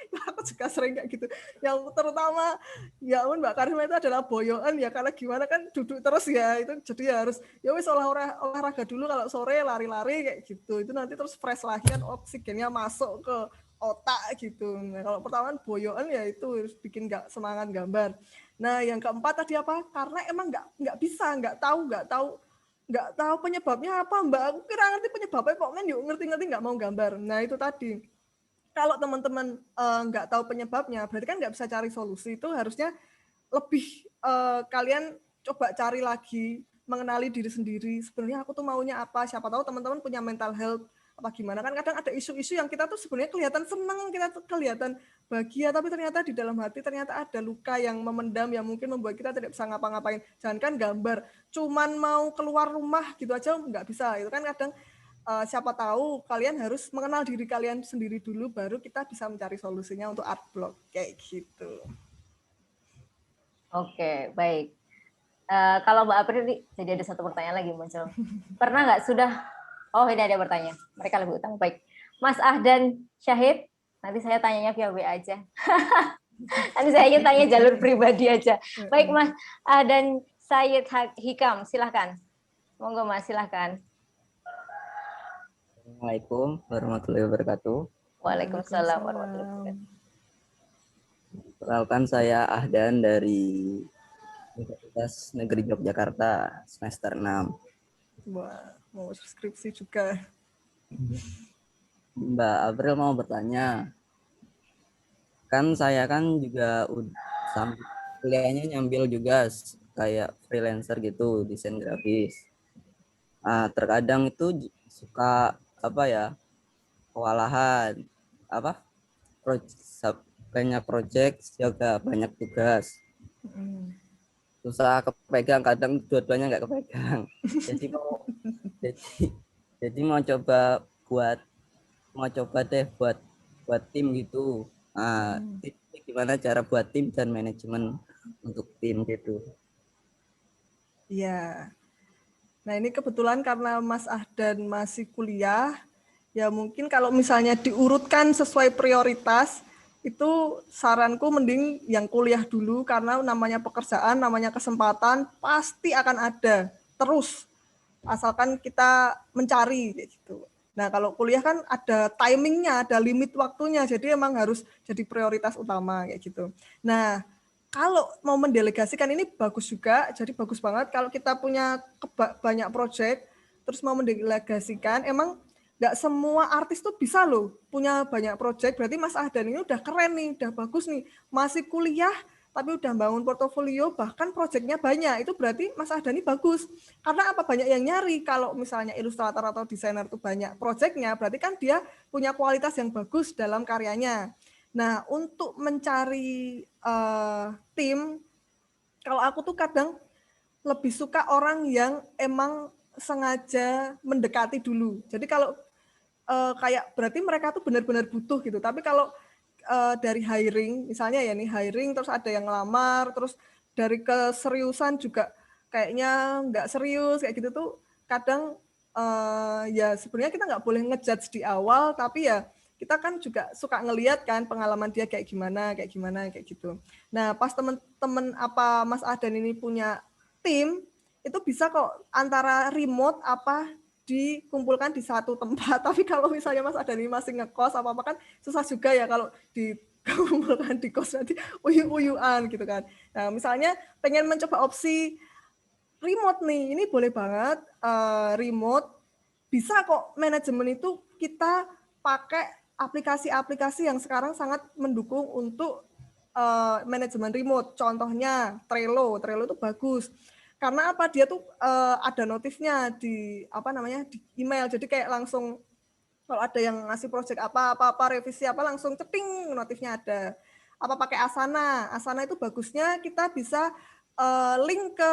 Aku juga sering kayak gitu. Yang terutama ya ampun Mbak Karisma itu adalah boyoan ya, karena gimana kan duduk terus ya, itu jadi harus ya wis olahraga dulu, kalau sore lari-lari kayak gitu. Itu nanti terus fresh lagi kan, oksigennya masuk ke otak gitu. Nah, kalau pertama boyoan ya itu harus bikin nggak semangat gambar. Nah, yang keempat tadi apa? Karena emang nggak bisa, nggak tahu penyebabnya apa Mbak. Aku kira ngerti penyebabnya kok men yuk ngerti-ngerti nggak mau gambar. Nah, itu tadi. Kalau teman-teman nggak tahu penyebabnya, berarti kan nggak bisa cari solusi. Itu harusnya lebih kalian coba cari lagi, mengenali diri sendiri. Sebenarnya aku tuh maunya apa? Siapa tahu teman-teman punya mental health apa gimana kan, kadang ada isu-isu yang kita tuh sebenarnya kelihatan senang, kita tuh kelihatan bahagia, tapi ternyata di dalam hati ternyata ada luka yang memendam yang mungkin membuat kita tidak bisa ngapa-ngapain. Jangankan gambar, cuman mau keluar rumah gitu aja nggak bisa. Itu kan kadang siapa tahu kalian harus mengenal diri kalian sendiri dulu, baru kita bisa mencari solusinya untuk art block kayak gitu. Oke, baik. Kalau Mbak April, jadi ada satu pertanyaan lagi muncul. Pernah nggak sudah? Oh, ini ada pertanyaan. Mereka lebih utama. Baik, Mas Ahdan Syahid. Nanti saya tanyanya via WA aja. Nanti saya ingin tanya jalur pribadi aja. Baik, Mas Ahdan Syahid Hikam, silahkan. Monggo Mas, silahkan. Assalamualaikum warahmatullahi wabarakatuh. Waalaikumsalam warahmatullahi wabarakatuh. Perkenalkan, saya Ahdan dari Universitas Negeri Yogyakarta semester 6. Wah, mau skripsi juga. Mbak April mau bertanya, kan saya kan juga kuliahnya nyambil juga kayak freelancer gitu, desain grafis. Nah, terkadang itu suka kewalahan, banyak project juga banyak tugas. Susah kepegang, kadang dua-duanya nggak kepegang. jadi mau coba buat tim gitu. Nah, gimana cara buat tim dan manajemen untuk tim gitu. Iya. Nah, ini kebetulan karena Mas Ahdan masih kuliah, ya mungkin kalau misalnya diurutkan sesuai prioritas, itu saranku mending yang kuliah dulu, karena namanya pekerjaan, namanya kesempatan, pasti akan ada terus, asalkan kita mencari gitu. Nah, kalau kuliah kan ada timingnya, ada limit waktunya, jadi emang harus jadi prioritas utama kayak gitu. Nah, kalau mau mendelegasikan ini bagus juga, jadi bagus banget kalau kita punya banyak project, terus mau mendelegasikan, emang nggak semua artis tuh bisa loh punya banyak project, berarti Mas Ahdan ini udah keren nih, udah bagus nih, masih kuliah, tapi udah bangun portofolio, bahkan projectnya banyak, itu berarti Mas Ahdan ini bagus. Karena apa? Banyak yang nyari, kalau misalnya ilustrator atau desainer itu banyak projectnya, berarti kan dia punya kualitas yang bagus dalam karyanya. Nah, untuk mencari tim, kalau aku tuh kadang lebih suka orang yang emang sengaja mendekati dulu. Jadi kalau kayak berarti mereka tuh benar-benar butuh gitu. Tapi kalau dari hiring, misalnya ya nih hiring, terus ada yang ngelamar, terus dari keseriusan juga kayaknya nggak serius, kayak gitu tuh kadang ya sebenarnya kita nggak boleh ngejudge di awal, tapi ya kita kan juga suka ngelihat kan pengalaman dia kayak gimana kayak gitu. Nah, pas temen-temen apa Mas Ahdan ini punya tim, itu bisa kok antara remote apa dikumpulkan di satu tempat. Tapi kalau misalnya Mas Ahdan ini masih ngekos apa-apa kan susah juga ya kalau dikumpulkan di kos, nanti uyu-uyuan gitu kan. Nah, misalnya pengen mencoba opsi remote nih, ini boleh banget remote, bisa kok manajemen itu kita pakai aplikasi-aplikasi yang sekarang sangat mendukung untuk manajemen remote. Contohnya Trello itu bagus. Karena apa? Dia tuh ada notifnya di di email. Jadi kayak langsung kalau ada yang ngasih project apa revisi apa langsung ceting notifnya ada. Apa pakai Asana? Asana itu bagusnya kita bisa link ke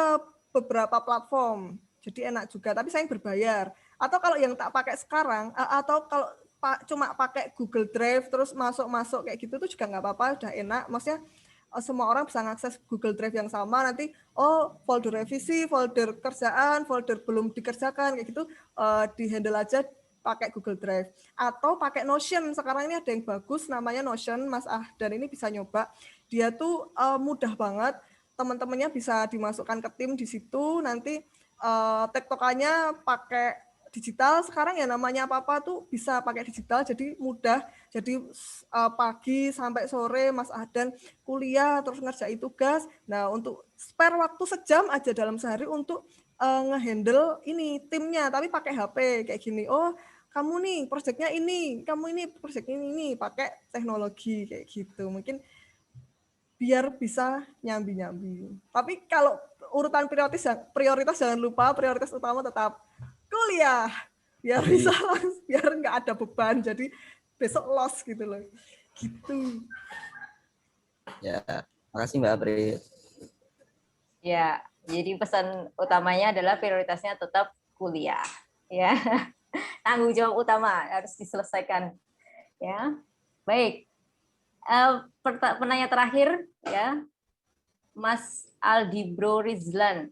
beberapa platform. Jadi enak juga, tapi sayang berbayar. Atau kalau yang tak pakai sekarang, atau kalau cuma pakai Google Drive terus masuk kayak gitu tuh juga nggak apa-apa, udah enak. Maksudnya semua orang bisa mengakses Google Drive yang sama, nanti folder revisi, folder kerjaan, folder belum dikerjakan kayak gitu dihandle aja pakai Google Drive. Atau pakai Notion, sekarang ini ada yang bagus namanya Notion, Mas Ahdan ini bisa nyoba. Dia tuh mudah banget, teman-temannya bisa dimasukkan ke tim di situ, nanti tektokannya pakai digital. Sekarang ya namanya apa-apa tuh bisa pakai digital, jadi mudah. Jadi pagi sampai sore Mas Ahdan kuliah terus ngerjain tugas. Nah, untuk spare waktu sejam aja dalam sehari untuk ngehandle ini timnya, tapi pakai HP kayak gini. Oh, kamu nih proyeknya ini, kamu ini proyeknya ini, pakai teknologi kayak gitu. Mungkin biar bisa nyambi-nyambi. Tapi kalau urutan prioritas jangan lupa, prioritas utama tetap kuliah. Biar bisa biar nggak ada beban. Jadi besok loss gitu loh. Gitu. Ya, makasih Mbak April. Ya, jadi pesan utamanya adalah prioritasnya tetap kuliah. Ya, tanggung jawab utama harus diselesaikan. Ya, baik. Penanya terakhir ya, Mas Aldibro Rizlan.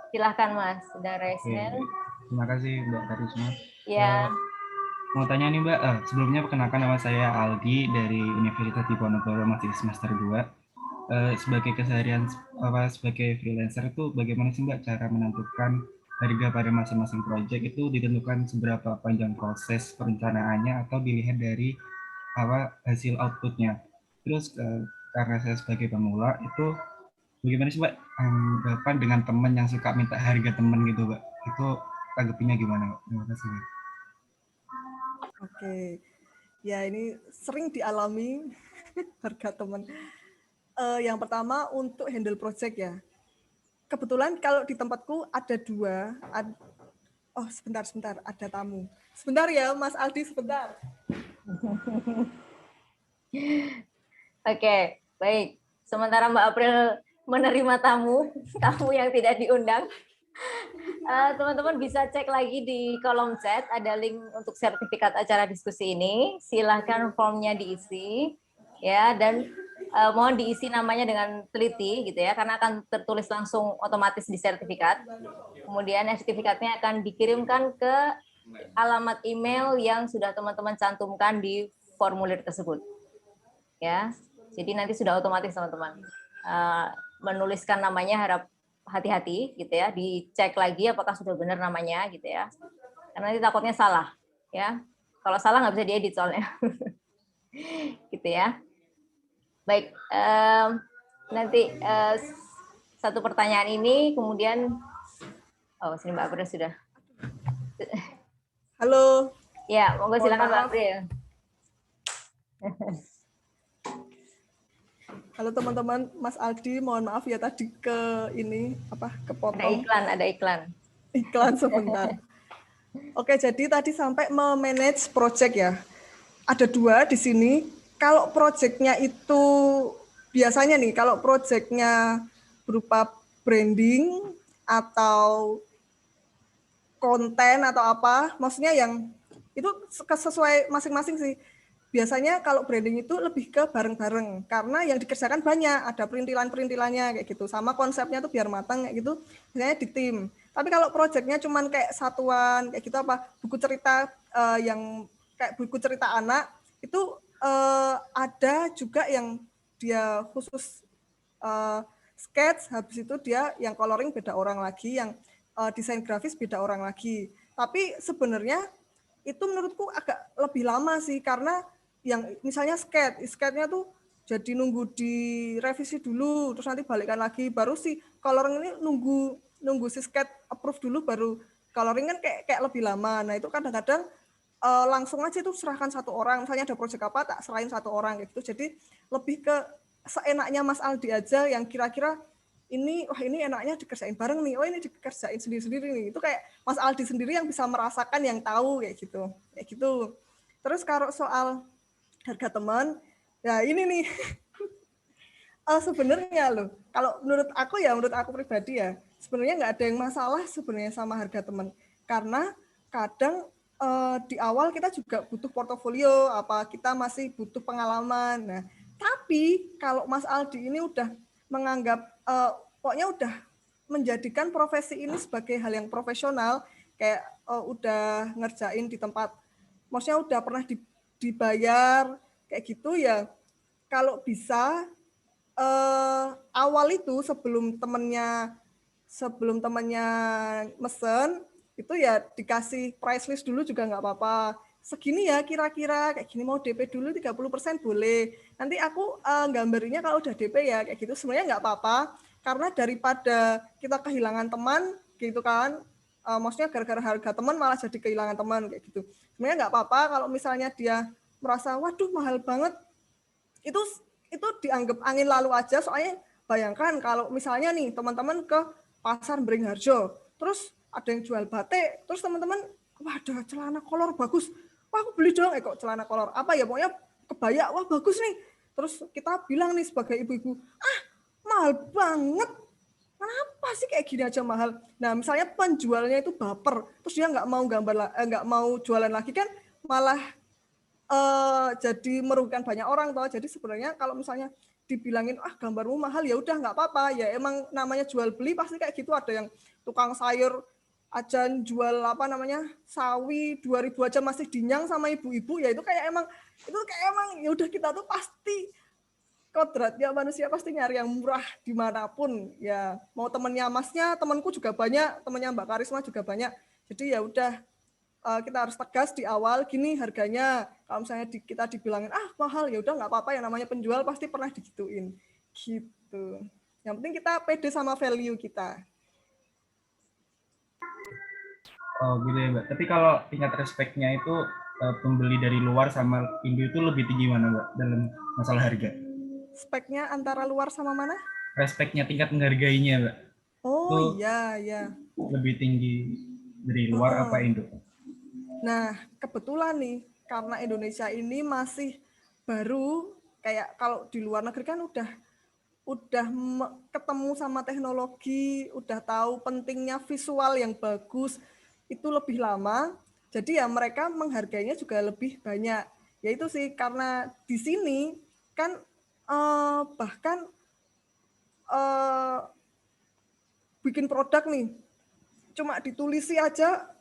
Silahkan Mas, sudah raise hand. Terima kasih Mbak Karisma. Ya. Mau tanya nih Mbak, sebelumnya perkenalkan nama saya Aldi dari Universitas Diponegoro, masih semester 2. Sebagai keseharian sebagai freelancer itu bagaimana sih Mbak cara menentukan harga pada masing-masing proyek itu ditentukan seberapa panjang proses perencanaannya atau dilihat dari hasil outputnya. Terus karena saya sebagai pemula itu bagaimana sih Mbak anggapan dengan teman yang suka minta harga teman gitu Mbak, itu tanggapinya gimana Mbak? Terima kasih Mbak. Oke, ya ini sering dialami harga teman. Yang pertama untuk handle project ya. Kebetulan kalau di tempatku ada 2. Oh sebentar, ada tamu. Sebentar ya Mas Aldi, sebentar. Oke, baik. Sementara Mbak April menerima tamu yang tidak diundang. Teman-teman bisa cek lagi di kolom chat, ada link untuk sertifikat acara diskusi ini. Silahkan formnya diisi, ya, dan mohon diisi namanya dengan teliti, gitu ya, karena akan tertulis langsung otomatis di sertifikat. Kemudian sertifikatnya akan dikirimkan ke alamat email yang sudah teman-teman cantumkan di formulir tersebut, ya. Jadi nanti sudah otomatis teman-teman menuliskan namanya, harap hati-hati gitu ya, dicek lagi apakah sudah benar namanya gitu ya, karena nanti takutnya salah ya, kalau salah nggak bisa diedit soalnya. Gitu ya. Baik, nanti satu pertanyaan ini kemudian sini Mbak April sudah. Halo ya, monggo silakan Mbak April. Halo teman-teman, Mas Aldi, mohon maaf ya tadi kepotong. Ada iklan. Iklan sebentar. Oke, jadi tadi sampai memanage project ya. Ada 2 di sini. Kalau projectnya itu biasanya nih, kalau projectnya berupa branding atau konten atau apa, maksudnya yang itu sesuai masing-masing sih. Biasanya kalau branding itu lebih ke bareng-bareng, karena yang dikerjakan banyak, ada perintilan-perintilannya kayak gitu, sama konsepnya tuh biar matang kayak gitu, biasanya di tim. Tapi kalau proyeknya cuman kayak satuan kayak gitu, buku cerita yang kayak buku cerita anak itu ada juga yang dia khusus sketch, habis itu dia yang coloring beda orang lagi, yang desain grafis beda orang lagi. Tapi sebenarnya itu menurutku agak lebih lama sih, karena yang misalnya sketch-nya tuh jadi nunggu direvisi dulu, terus nanti balikan lagi, baru si coloring ini nunggu si sketch approve dulu, baru coloring kan kayak lebih lama. Nah itu kadang-kadang langsung aja itu serahkan satu orang, misalnya ada proyek apa tak serahin satu orang kayak gitu. Jadi lebih ke seenaknya Mas Aldi aja yang kira-kira ini enaknya dikerjain bareng nih, ini dikerjain sendiri-sendiri nih. Itu kayak Mas Aldi sendiri yang bisa merasakan, yang tahu kayak gitu. Terus kalau soal harga teman, ya ini nih. Sebenarnya loh, kalau menurut aku pribadi ya, sebenarnya nggak ada yang masalah sebenarnya sama harga teman, karena kadang di awal kita juga butuh portofolio, kita masih butuh pengalaman. Nah, tapi kalau Mas Aldi ini udah menganggap pokoknya udah menjadikan profesi ini sebagai hal yang profesional, kayak udah ngerjain di tempat, maksudnya udah pernah dibayar kayak gitu ya. Kalau bisa awal itu sebelum temennya mesen itu ya dikasih price list dulu juga nggak apa-apa. Segini ya kira-kira kayak gini, mau DP dulu 30% boleh. Nanti aku gambarnya kalau udah DP ya kayak gitu, sebenarnya nggak apa-apa, karena daripada kita kehilangan teman gitu kan, maksudnya gara-gara harga teman malah jadi kehilangan teman kayak gitu. Sebenarnya nggak apa-apa kalau misalnya dia merasa waduh mahal banget, itu dianggap angin lalu aja. Soalnya bayangkan kalau misalnya nih teman-teman ke pasar Beringharjo, terus ada yang jual batik, terus teman-teman, wah ada celana kolor bagus, wah aku beli dong, kok celana kolor apa ya, pokoknya kebaya, wah bagus nih. Terus kita bilang nih sebagai ibu-ibu, mahal banget, kenapa sih kayak gini aja mahal. Nah misalnya penjualnya itu baper, terus dia nggak mau jualan lagi kan, malah jadi merugikan banyak orang toh. Jadi sebenarnya kalau misalnya dibilangin gambarmu mahal, ya udah nggak apa-apa, ya emang namanya jual beli pasti kayak gitu. Ada yang tukang sayur aja jual sawi 2.000 aja masih dinyang sama ibu-ibu, ya itu kayak emang ya udah, kita tuh pasti kodratnya manusia pasti nyari yang murah dimanapun ya. Mau temennya Masnya, temanku juga banyak, temennya Mbak Karisma juga banyak. Jadi ya udah, kita harus tegas di awal, gini harganya. Kalau misalnya kita dibilangin mahal, ya udah nggak apa-apa, yang namanya penjual pasti pernah digituin gitu. Yang penting kita pede sama value kita. Oh gitu ya Mbak. Tapi kalau tingkat respect-nya itu pembeli dari luar sama Indo itu lebih tinggi mana Mbak dalam masalah harga? Speknya antara luar sama mana? Respect-nya, tingkat menghargainya Mbak. Oh iya. Lebih tinggi dari luar apa Indo? Nah kebetulan nih, karena Indonesia ini masih baru, kayak kalau di luar negeri kan udah ketemu sama teknologi, udah tahu pentingnya visual yang bagus, itu lebih lama, jadi ya mereka menghargainya juga lebih banyak. Ya itu sih, karena di sini kan bahkan bikin produk nih, cuma ditulisi aja,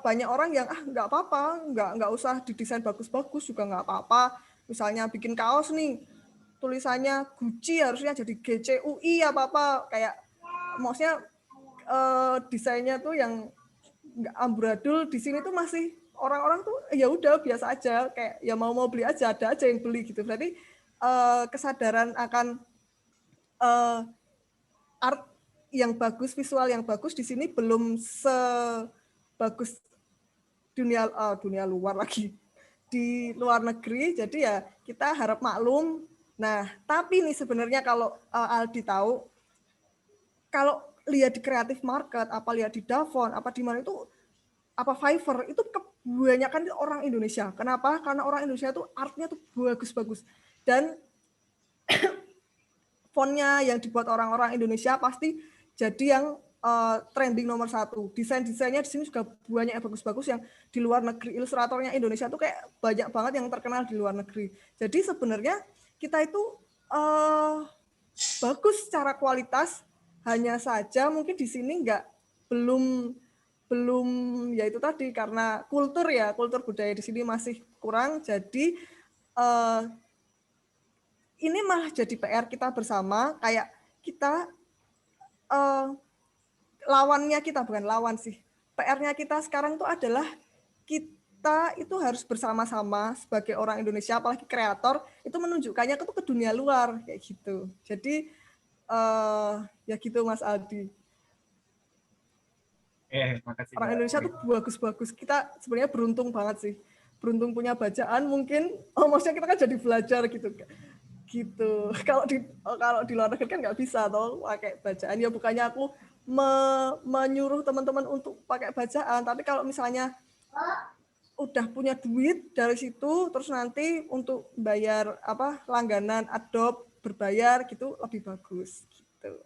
banyak orang yang nggak apa-apa, nggak usah didesain bagus-bagus juga nggak apa-apa. Misalnya bikin kaos nih, tulisannya Gucci harusnya jadi GCUI apa-apa, kayak maksudnya desainnya tuh yang nggak amburadul. Di sini tuh masih orang-orang tuh ya udah biasa aja, kayak ya mau beli aja, ada aja yang beli gitu. Berarti kesadaran akan art yang bagus, visual yang bagus di sini belum sebagus dunia luar lagi, di luar negeri. Jadi ya kita harap maklum. Nah, tapi nih sebenarnya kalau Aldi tahu, kalau lihat di Creative Market, apa lihat di Davon, apa di mana itu, apa Fiverr, itu kebanyakan orang Indonesia. Kenapa? Karena orang Indonesia itu artnya tuh bagus-bagus. Dan fontnya yang dibuat orang-orang Indonesia pasti jadi yang trending nomor 1. Desain-desainnya di sini juga banyak yang bagus-bagus, yang di luar negeri. Ilustratornya Indonesia tuh kayak banyak banget yang terkenal di luar negeri. Jadi sebenarnya kita itu bagus secara kualitas, hanya saja mungkin di sini belum ya itu tadi, karena kultur budaya di sini masih kurang. Jadi ini malah jadi PR kita bersama, kayak kita lawannya kita, bukan lawan sih, PR-nya kita sekarang itu adalah kita itu harus bersama-sama sebagai orang Indonesia, apalagi kreator, itu menunjukkannya ke dunia luar kayak gitu. Jadi ya gitu Mas Aldi. Makasih. Orang Indonesia tuh bagus-bagus. Kita sebenarnya beruntung banget sih. Beruntung punya bacaan mungkin. Maksudnya kita kan jadi belajar gitu. Kalau di luar negeri kan nggak bisa toh pakai bacaan. Ya bukannya aku menyuruh teman-teman untuk pakai bacaan, tapi kalau misalnya udah punya duit dari situ, terus nanti untuk bayar langganan Adobe berbayar gitu lebih bagus gitu.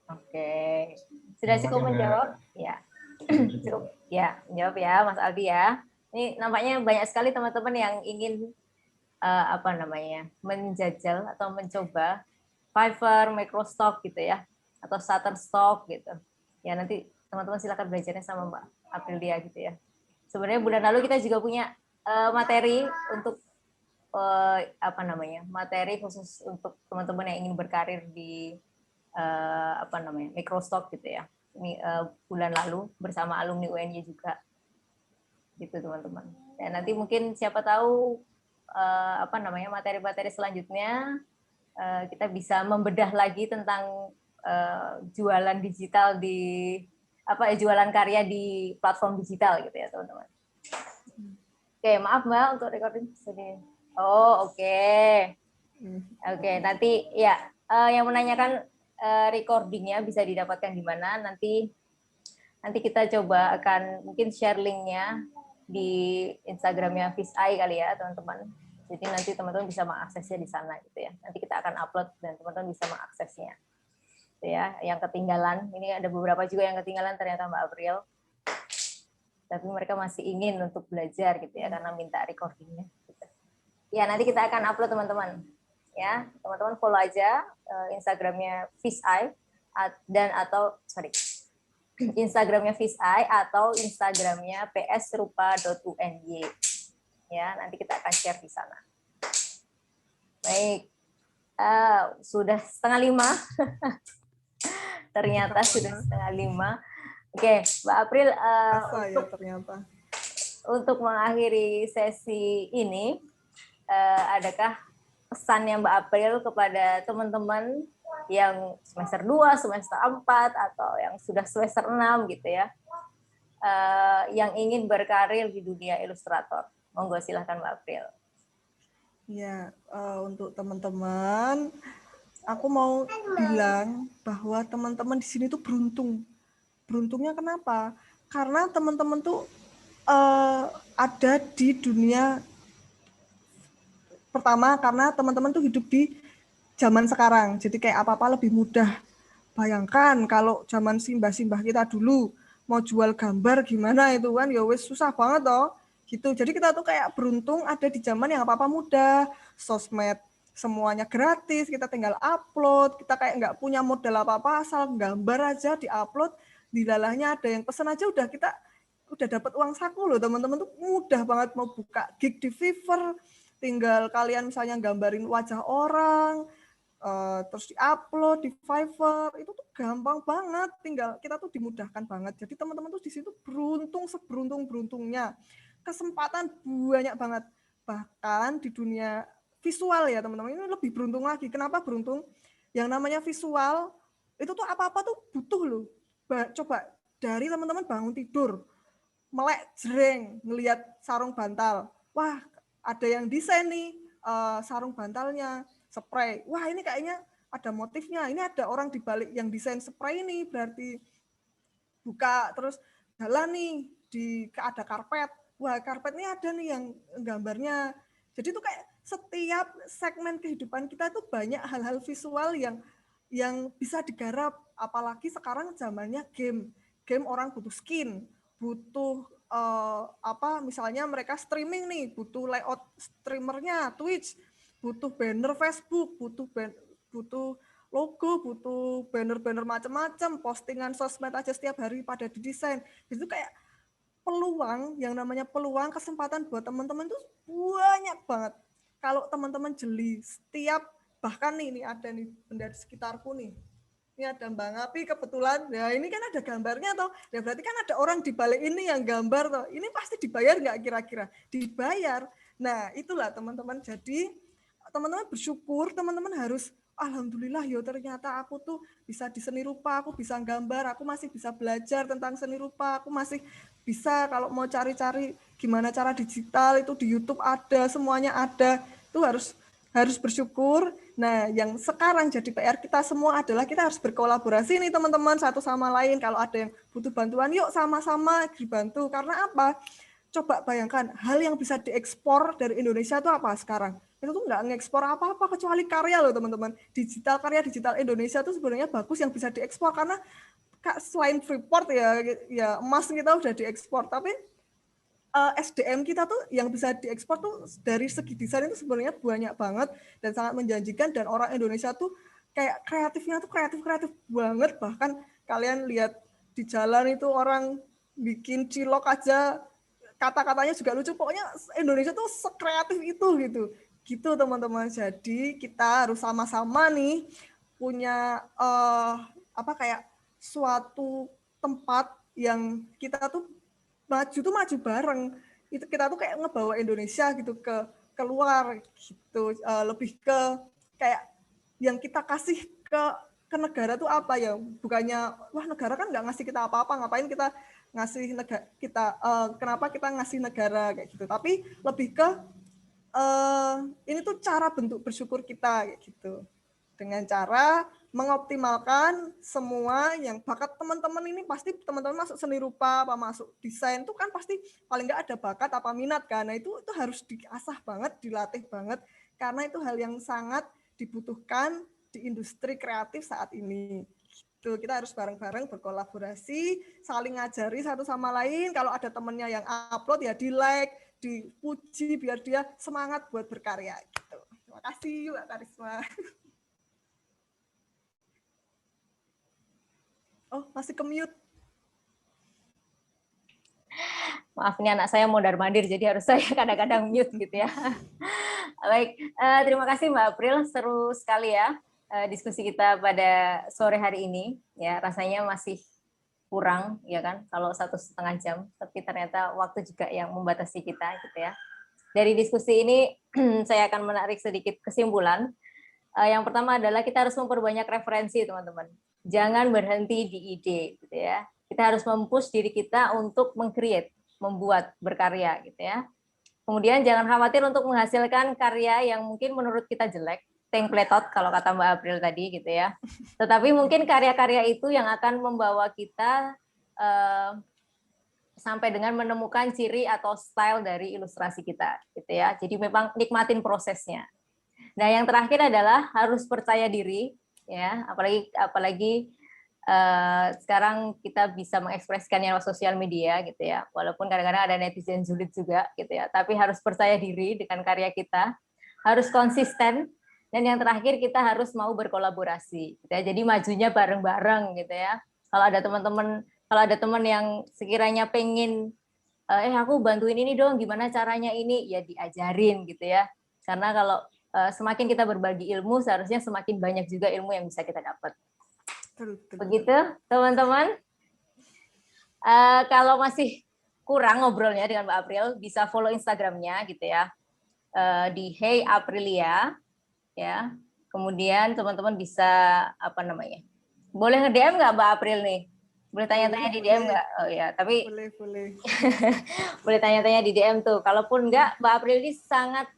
Oke, sudah cukup menjawab? Ya, cukup. Ya, menjawab ya, Mas Aldi ya. Ini nampaknya banyak sekali teman-teman yang ingin menjajal atau mencoba Fiverr, Microstock gitu ya, atau Shutterstock gitu. Ya nanti teman-teman silakan belajarnya sama Mbak Aprilia gitu ya. Sebenarnya bulan lalu kita juga punya materi untuk materi khusus untuk teman-teman yang ingin berkarir di Microstock gitu ya. Ini bulan lalu bersama alumni UNY juga, gitu teman-teman. Dan nanti mungkin siapa tahu materi-materi selanjutnya kita bisa membedah lagi tentang jualan digital jualan karya di platform digital gitu ya teman-teman. Oke, maaf Mbak untuk recording sedih. Oh oke. Oke, nanti ya yang menanyakan recordingnya bisa didapatkan di mana, nanti kita coba akan mungkin share linknya di Instagramnya Fisai kali ya teman-teman. Jadi nanti teman-teman bisa mengaksesnya di sana gitu ya. Nanti kita akan upload dan teman-teman bisa mengaksesnya. Gitu ya. Yang ketinggalan, ini ada beberapa juga yang ketinggalan ternyata Mbak April. Tapi mereka masih ingin untuk belajar gitu ya, karena minta recordingnya. Gitu. Ya nanti kita akan upload teman-teman. ya. Teman-teman follow aja Instagramnya Fisheye Instagramnya Fisheye atau Instagramnya psrupa.uny. Ya, nanti kita akan share di sana. Baik, sudah 4:30. Ternyata sudah 4:30. Oke, Mbak April, untuk mengakhiri sesi ini, adakah pesannya Mbak April kepada teman-teman yang semester 2, semester 4, atau yang sudah semester 6 gitu ya, yang ingin berkarir di dunia ilustrator? Monggo silahkan Mbak April. Ya, untuk teman-teman, aku mau bilang bahwa teman-teman di sini tuh beruntung. Beruntungnya kenapa? Karena teman-teman tuh ada di dunia, pertama karena teman-teman tuh hidup di zaman sekarang, jadi kayak apa-apa lebih mudah. Bayangkan kalau zaman simbah-simbah kita dulu mau jual gambar gimana itu kan, ya wes susah banget toh. Gitu. Jadi kita tuh kayak beruntung ada di zaman yang apa-apa mudah, sosmed semuanya gratis, kita tinggal upload, kita kayak nggak punya modal apa-apa, asal gambar aja diupload, dilalahnya ada yang pesen aja udah kita udah dapat uang saku loh teman-teman, tuh mudah banget. Mau buka gig di Fiverr, tinggal kalian misalnya gambarin wajah orang, terus diupload di Fiverr, itu tuh gampang banget, tinggal kita tuh dimudahkan banget. Jadi teman-teman tuh di situ beruntung seberuntung-beruntungnya. Kesempatan banyak banget, bahkan di dunia visual ya teman-teman, ini lebih beruntung lagi. Kenapa beruntung? Yang namanya visual itu tuh apa-apa tuh butuh loh. Coba dari teman-teman bangun tidur, melek jreng ngelihat sarung bantal, wah ada yang desain nih sarung bantalnya spray, wah ini kayaknya ada motifnya, ini ada orang di balik yang desain spray ini, berarti buka terus jalan nih ada karpet, wah karpet ini ada nih yang gambarnya. Jadi itu kayak setiap segmen kehidupan kita itu banyak hal-hal visual yang bisa digarap, apalagi sekarang zamannya game orang butuh skin, butuh misalnya mereka streaming nih, butuh layout streamernya Twitch, butuh banner Facebook, butuh logo, butuh banner-banner macam-macam, postingan sosmed aja setiap hari pada didesain. Itu kayak peluang, yang namanya peluang, kesempatan buat teman-teman itu banyak banget. Kalau teman-teman jeli setiap, bahkan nih ini ada nih benda di sekitarku nih. Ini ada Mbak Ngapi kebetulan, ya ini kan ada gambarnya toh, ya berarti kan ada orang di balik ini yang gambar toh, ini pasti dibayar nggak kira-kira? Dibayar. Nah itulah teman-teman, jadi teman-teman bersyukur, teman-teman harus alhamdulillah ya ternyata aku tuh bisa di seni rupa, aku bisa gambar, aku masih bisa belajar tentang seni rupa, aku masih bisa kalau mau cari-cari gimana cara digital itu di YouTube ada, semuanya ada, itu harus bersyukur. Nah, yang sekarang jadi PR kita semua adalah kita harus berkolaborasi nih teman-teman satu sama lain. Kalau ada yang butuh bantuan, yuk sama-sama dibantu. Karena apa? Coba bayangkan, hal yang bisa diekspor dari Indonesia itu apa sekarang? Itu tuh nggak ngekspor apa-apa kecuali karya loh teman-teman. Karya digital Indonesia itu sebenarnya bagus yang bisa diekspor, karena selain Freeport ya emas kita udah diekspor, tapi SDM kita tuh yang bisa diekspor tuh dari segi desain itu sebenarnya banyak banget dan sangat menjanjikan, dan orang Indonesia tuh kayak kreatifnya tuh kreatif banget. Bahkan kalian lihat di jalan itu orang bikin cilok aja kata-katanya juga lucu, pokoknya Indonesia tuh sekreatif itu gitu teman-teman. Jadi kita harus sama-sama nih punya kayak suatu tempat yang kita tuh maju bareng. Itu kita tuh kayak ngebawa Indonesia gitu ke keluar gitu, lebih ke kayak yang kita kasih ke negara tuh apa ya, bukannya wah negara kan nggak ngasih kita apa-apa, ngapain kita ngasih negara kenapa kita ngasih negara kayak gitu, tapi lebih ke ini tuh cara bentuk bersyukur kita kayak gitu, dengan cara mengoptimalkan semua yang bakat teman-teman ini. Pasti teman-teman masuk seni rupa apa masuk desain tuh kan pasti paling nggak ada bakat apa minat kan. Nah itu harus diasah banget, dilatih banget, karena itu hal yang sangat dibutuhkan di industri kreatif saat ini. Gitu. Kita harus bareng-bareng berkolaborasi, saling ngajari satu sama lain. Kalau ada temennya yang upload ya di like, dipuji biar dia semangat buat berkarya gitu. Terima Makasih Mbak Karisma. Oh, masih ke-mute. Maaf, ini anak saya mondar-mandir, jadi harus saya kadang-kadang mute gitu ya. Baik, terima kasih Mbak April, seru sekali ya diskusi kita pada sore hari ini. Ya, rasanya masih kurang, ya kan, kalau 1,5 jam, tapi ternyata waktu juga yang membatasi kita gitu ya. Dari diskusi ini saya akan menarik sedikit kesimpulan. Yang pertama adalah kita harus memperbanyak referensi, teman-teman. Jangan berhenti di ide, gitu ya. Kita harus mempush diri kita untuk meng-create, membuat, berkarya, gitu ya. Kemudian jangan khawatir untuk menghasilkan karya yang mungkin menurut kita jelek, template kalau kata Mbak April tadi, gitu ya. Tetapi mungkin karya-karya itu yang akan membawa kita sampai dengan menemukan ciri atau style dari ilustrasi kita, gitu ya. Jadi memang nikmatin prosesnya. Nah, yang terakhir adalah harus percaya diri, ya. Apalagi sekarang kita bisa mengekspresikannya lewat sosial media, gitu ya. Walaupun kadang-kadang ada netizen julid juga, gitu ya. Tapi harus percaya diri dengan karya kita, harus konsisten, dan yang terakhir kita harus mau berkolaborasi, gitu ya. Jadi majunya bareng-bareng, gitu ya. Kalau ada teman yang sekiranya pengen, aku bantuin ini dong, gimana caranya ini, ya diajarin, gitu ya. Karena kalau semakin kita berbagi ilmu, seharusnya semakin banyak juga ilmu yang bisa kita dapat. Begitu, teman-teman. Kalau masih kurang ngobrolnya dengan Mbak April, bisa follow Instagramnya, gitu ya, di Hey Aprilia, ya. Kemudian teman-teman bisa boleh nge-DM nggak Mbak April nih? Boleh tanya-tanya di DM nggak? Oh ya, tapi boleh. boleh tanya-tanya di DM tuh. Kalaupun nggak, Mbak April ini sangat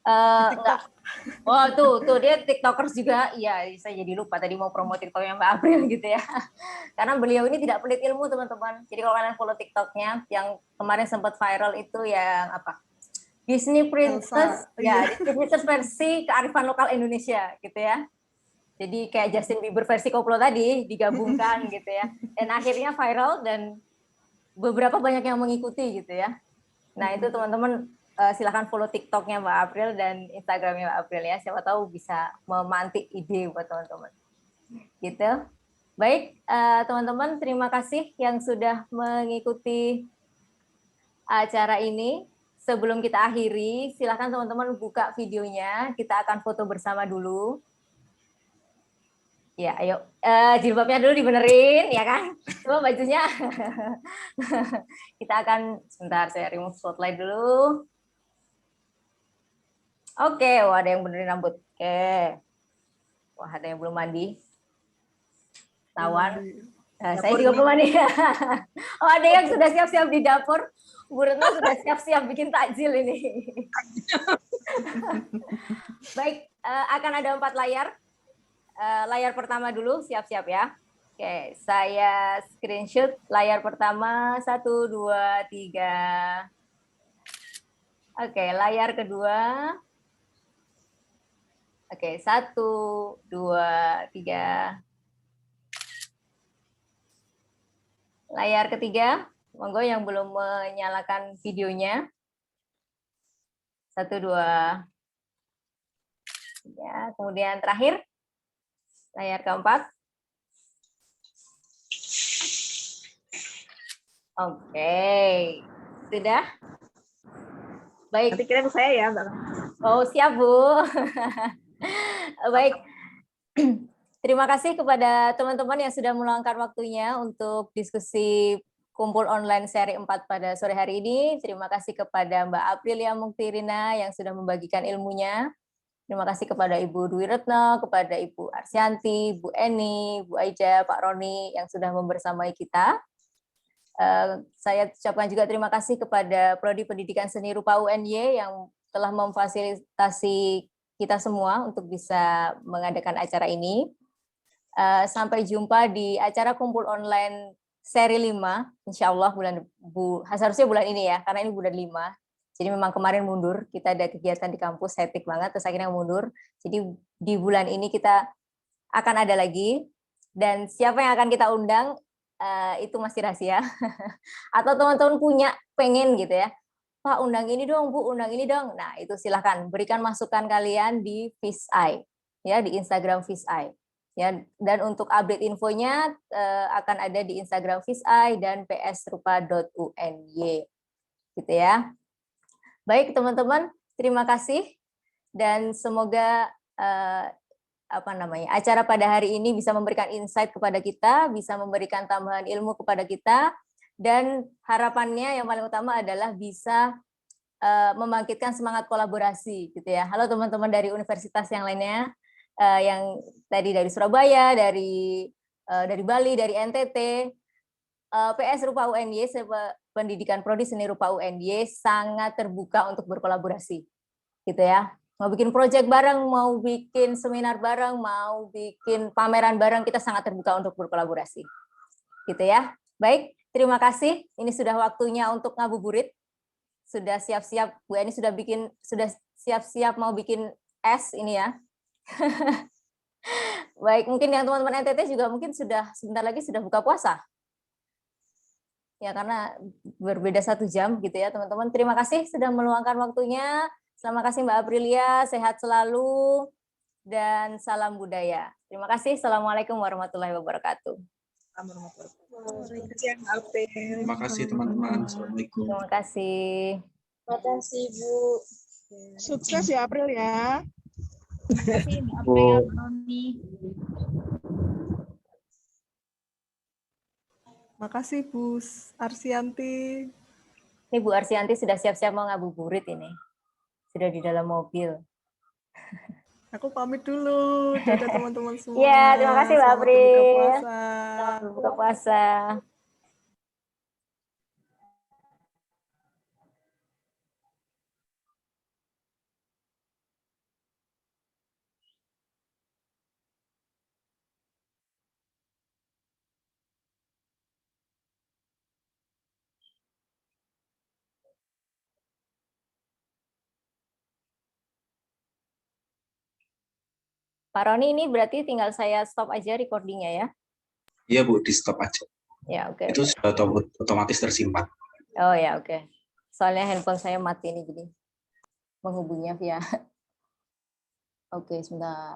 enggak. Oh tuh dia tiktokers juga. Iya, saya jadi lupa tadi mau promo tiktoknya Mbak April gitu ya. Karena beliau ini tidak pelit ilmu, teman-teman. Jadi kalau kalian follow tiktoknya, yang kemarin sempat viral itu yang apa? Disney Princess, ya, Disney Princess versi kearifan lokal Indonesia gitu ya. Jadi kayak Justin Bieber versi koplo tadi digabungkan gitu ya. Dan akhirnya viral dan beberapa banyak yang mengikuti gitu ya. Nah, itu teman-teman silakan follow TikToknya Mbak April dan Instagramnya Mbak April ya. Siapa tahu bisa memantik ide buat teman-teman. Gitu. Baik, teman-teman, terima kasih yang sudah mengikuti acara ini. Sebelum kita akhiri, silakan teman-teman buka videonya. Kita akan foto bersama dulu. Ya, ayo. Jilbabnya dulu dibenerin, ya kan? Coba bajunya. Kita akan, sebentar saya remove spotlight dulu. Oke, wah ada yang benerin rambut. Oke. Wah, ada yang belum mandi. Tawan. Saya juga belum mandi. Oh, ada yang sudah siap-siap di dapur. Bu Retno sudah siap-siap bikin takjil ini. Baik, akan ada 4 layar. Layar pertama dulu, siap-siap ya. Oke, saya screenshot layar pertama, 1, 2, 3. Oke, layar kedua. Oke, 1, 2, 3. Layar ketiga, monggo yang belum menyalakan videonya. 1, 2. Ya, kemudian terakhir. Layar keempat. Oke. Sudah? Baik. Nanti kirim saya ya, Mbak. Oh, siap, Bu. Baik. Terima kasih kepada teman-teman yang sudah meluangkan waktunya untuk diskusi kumpul online seri 4 pada sore hari ini. Terima kasih kepada Mbak Aprilia Muktirina yang sudah membagikan ilmunya. Terima kasih kepada Ibu Dwi Retno, kepada Ibu Arsyanti, Bu Eni, Bu Aida, Pak Roni yang sudah membersamai kita. Saya ucapkan juga terima kasih kepada Prodi Pendidikan Seni Rupa UNY yang telah memfasilitasi kita semua untuk bisa mengadakan acara ini. Sampai jumpa di acara kumpul online seri 5, insya Allah harusnya bulan ini ya, karena ini bulan 5. Jadi memang kemarin mundur, kita ada kegiatan di kampus, hektik banget, terus akhirnya mundur. Jadi di bulan ini kita akan ada lagi, dan siapa yang akan kita undang, itu masih rahasia. Atau teman-teman pengen gitu ya, Pak, undang ini dong, Bu, undang ini dong. Nah, itu silahkan berikan masukan kalian di Fisheye, ya, di Instagram Fisheye. Ya, dan untuk update infonya akan ada di Instagram Fisheye dan psrupa.uny. Gitu ya. Baik, teman-teman, terima kasih dan semoga acara pada hari ini bisa memberikan insight kepada kita, bisa memberikan tambahan ilmu kepada kita, dan harapannya yang paling utama adalah bisa membangkitkan semangat kolaborasi, gitu ya. Halo teman-teman dari universitas yang lainnya, yang tadi dari Surabaya, dari Bali, dari NTT, PS Rupa UNY, Pendidikan Prodi Seni Rupa UNY sangat terbuka untuk berkolaborasi, gitu ya. Mau bikin proyek bareng, mau bikin seminar bareng, mau bikin pameran bareng, kita sangat terbuka untuk berkolaborasi, gitu ya. Baik, terima kasih. Ini sudah waktunya untuk ngabuburit. Sudah siap-siap, Bu Eni sudah siap-siap mau bikin es ini ya. Baik, mungkin yang teman-teman NTT juga mungkin sudah sebentar lagi sudah buka puasa. Ya, karena berbeda 1 jam gitu ya, teman-teman. Terima kasih sudah meluangkan waktunya. Terima kasih Mbak Aprilia, sehat selalu dan salam budaya. Terima kasih. Assalamualaikum warahmatullahi wabarakatuh. Terima kasih teman-teman. Assalamualaikum. Terima kasih. Terima kasih Bu. Sukses ya April ya. Terima kasih Mbak April, Roni. Makasih Bu Arsianti. Ini Bu Arsianti sudah siap-siap mau ngabuburit ini. Sudah di dalam mobil. Aku pamit dulu. Dadah teman-teman semua. Iya, terima kasih Mbak April. Berbuka puasa. Selamat berbuka puasa. Pak Roni, ini berarti tinggal saya stop aja recordingnya ya? Iya Bu, di stop aja. Ya, oke. Itu sudah otomatis tersimpan. Oh ya, oke. Soalnya handphone saya mati nih, jadi menghubungnya via. Oke, sebentar.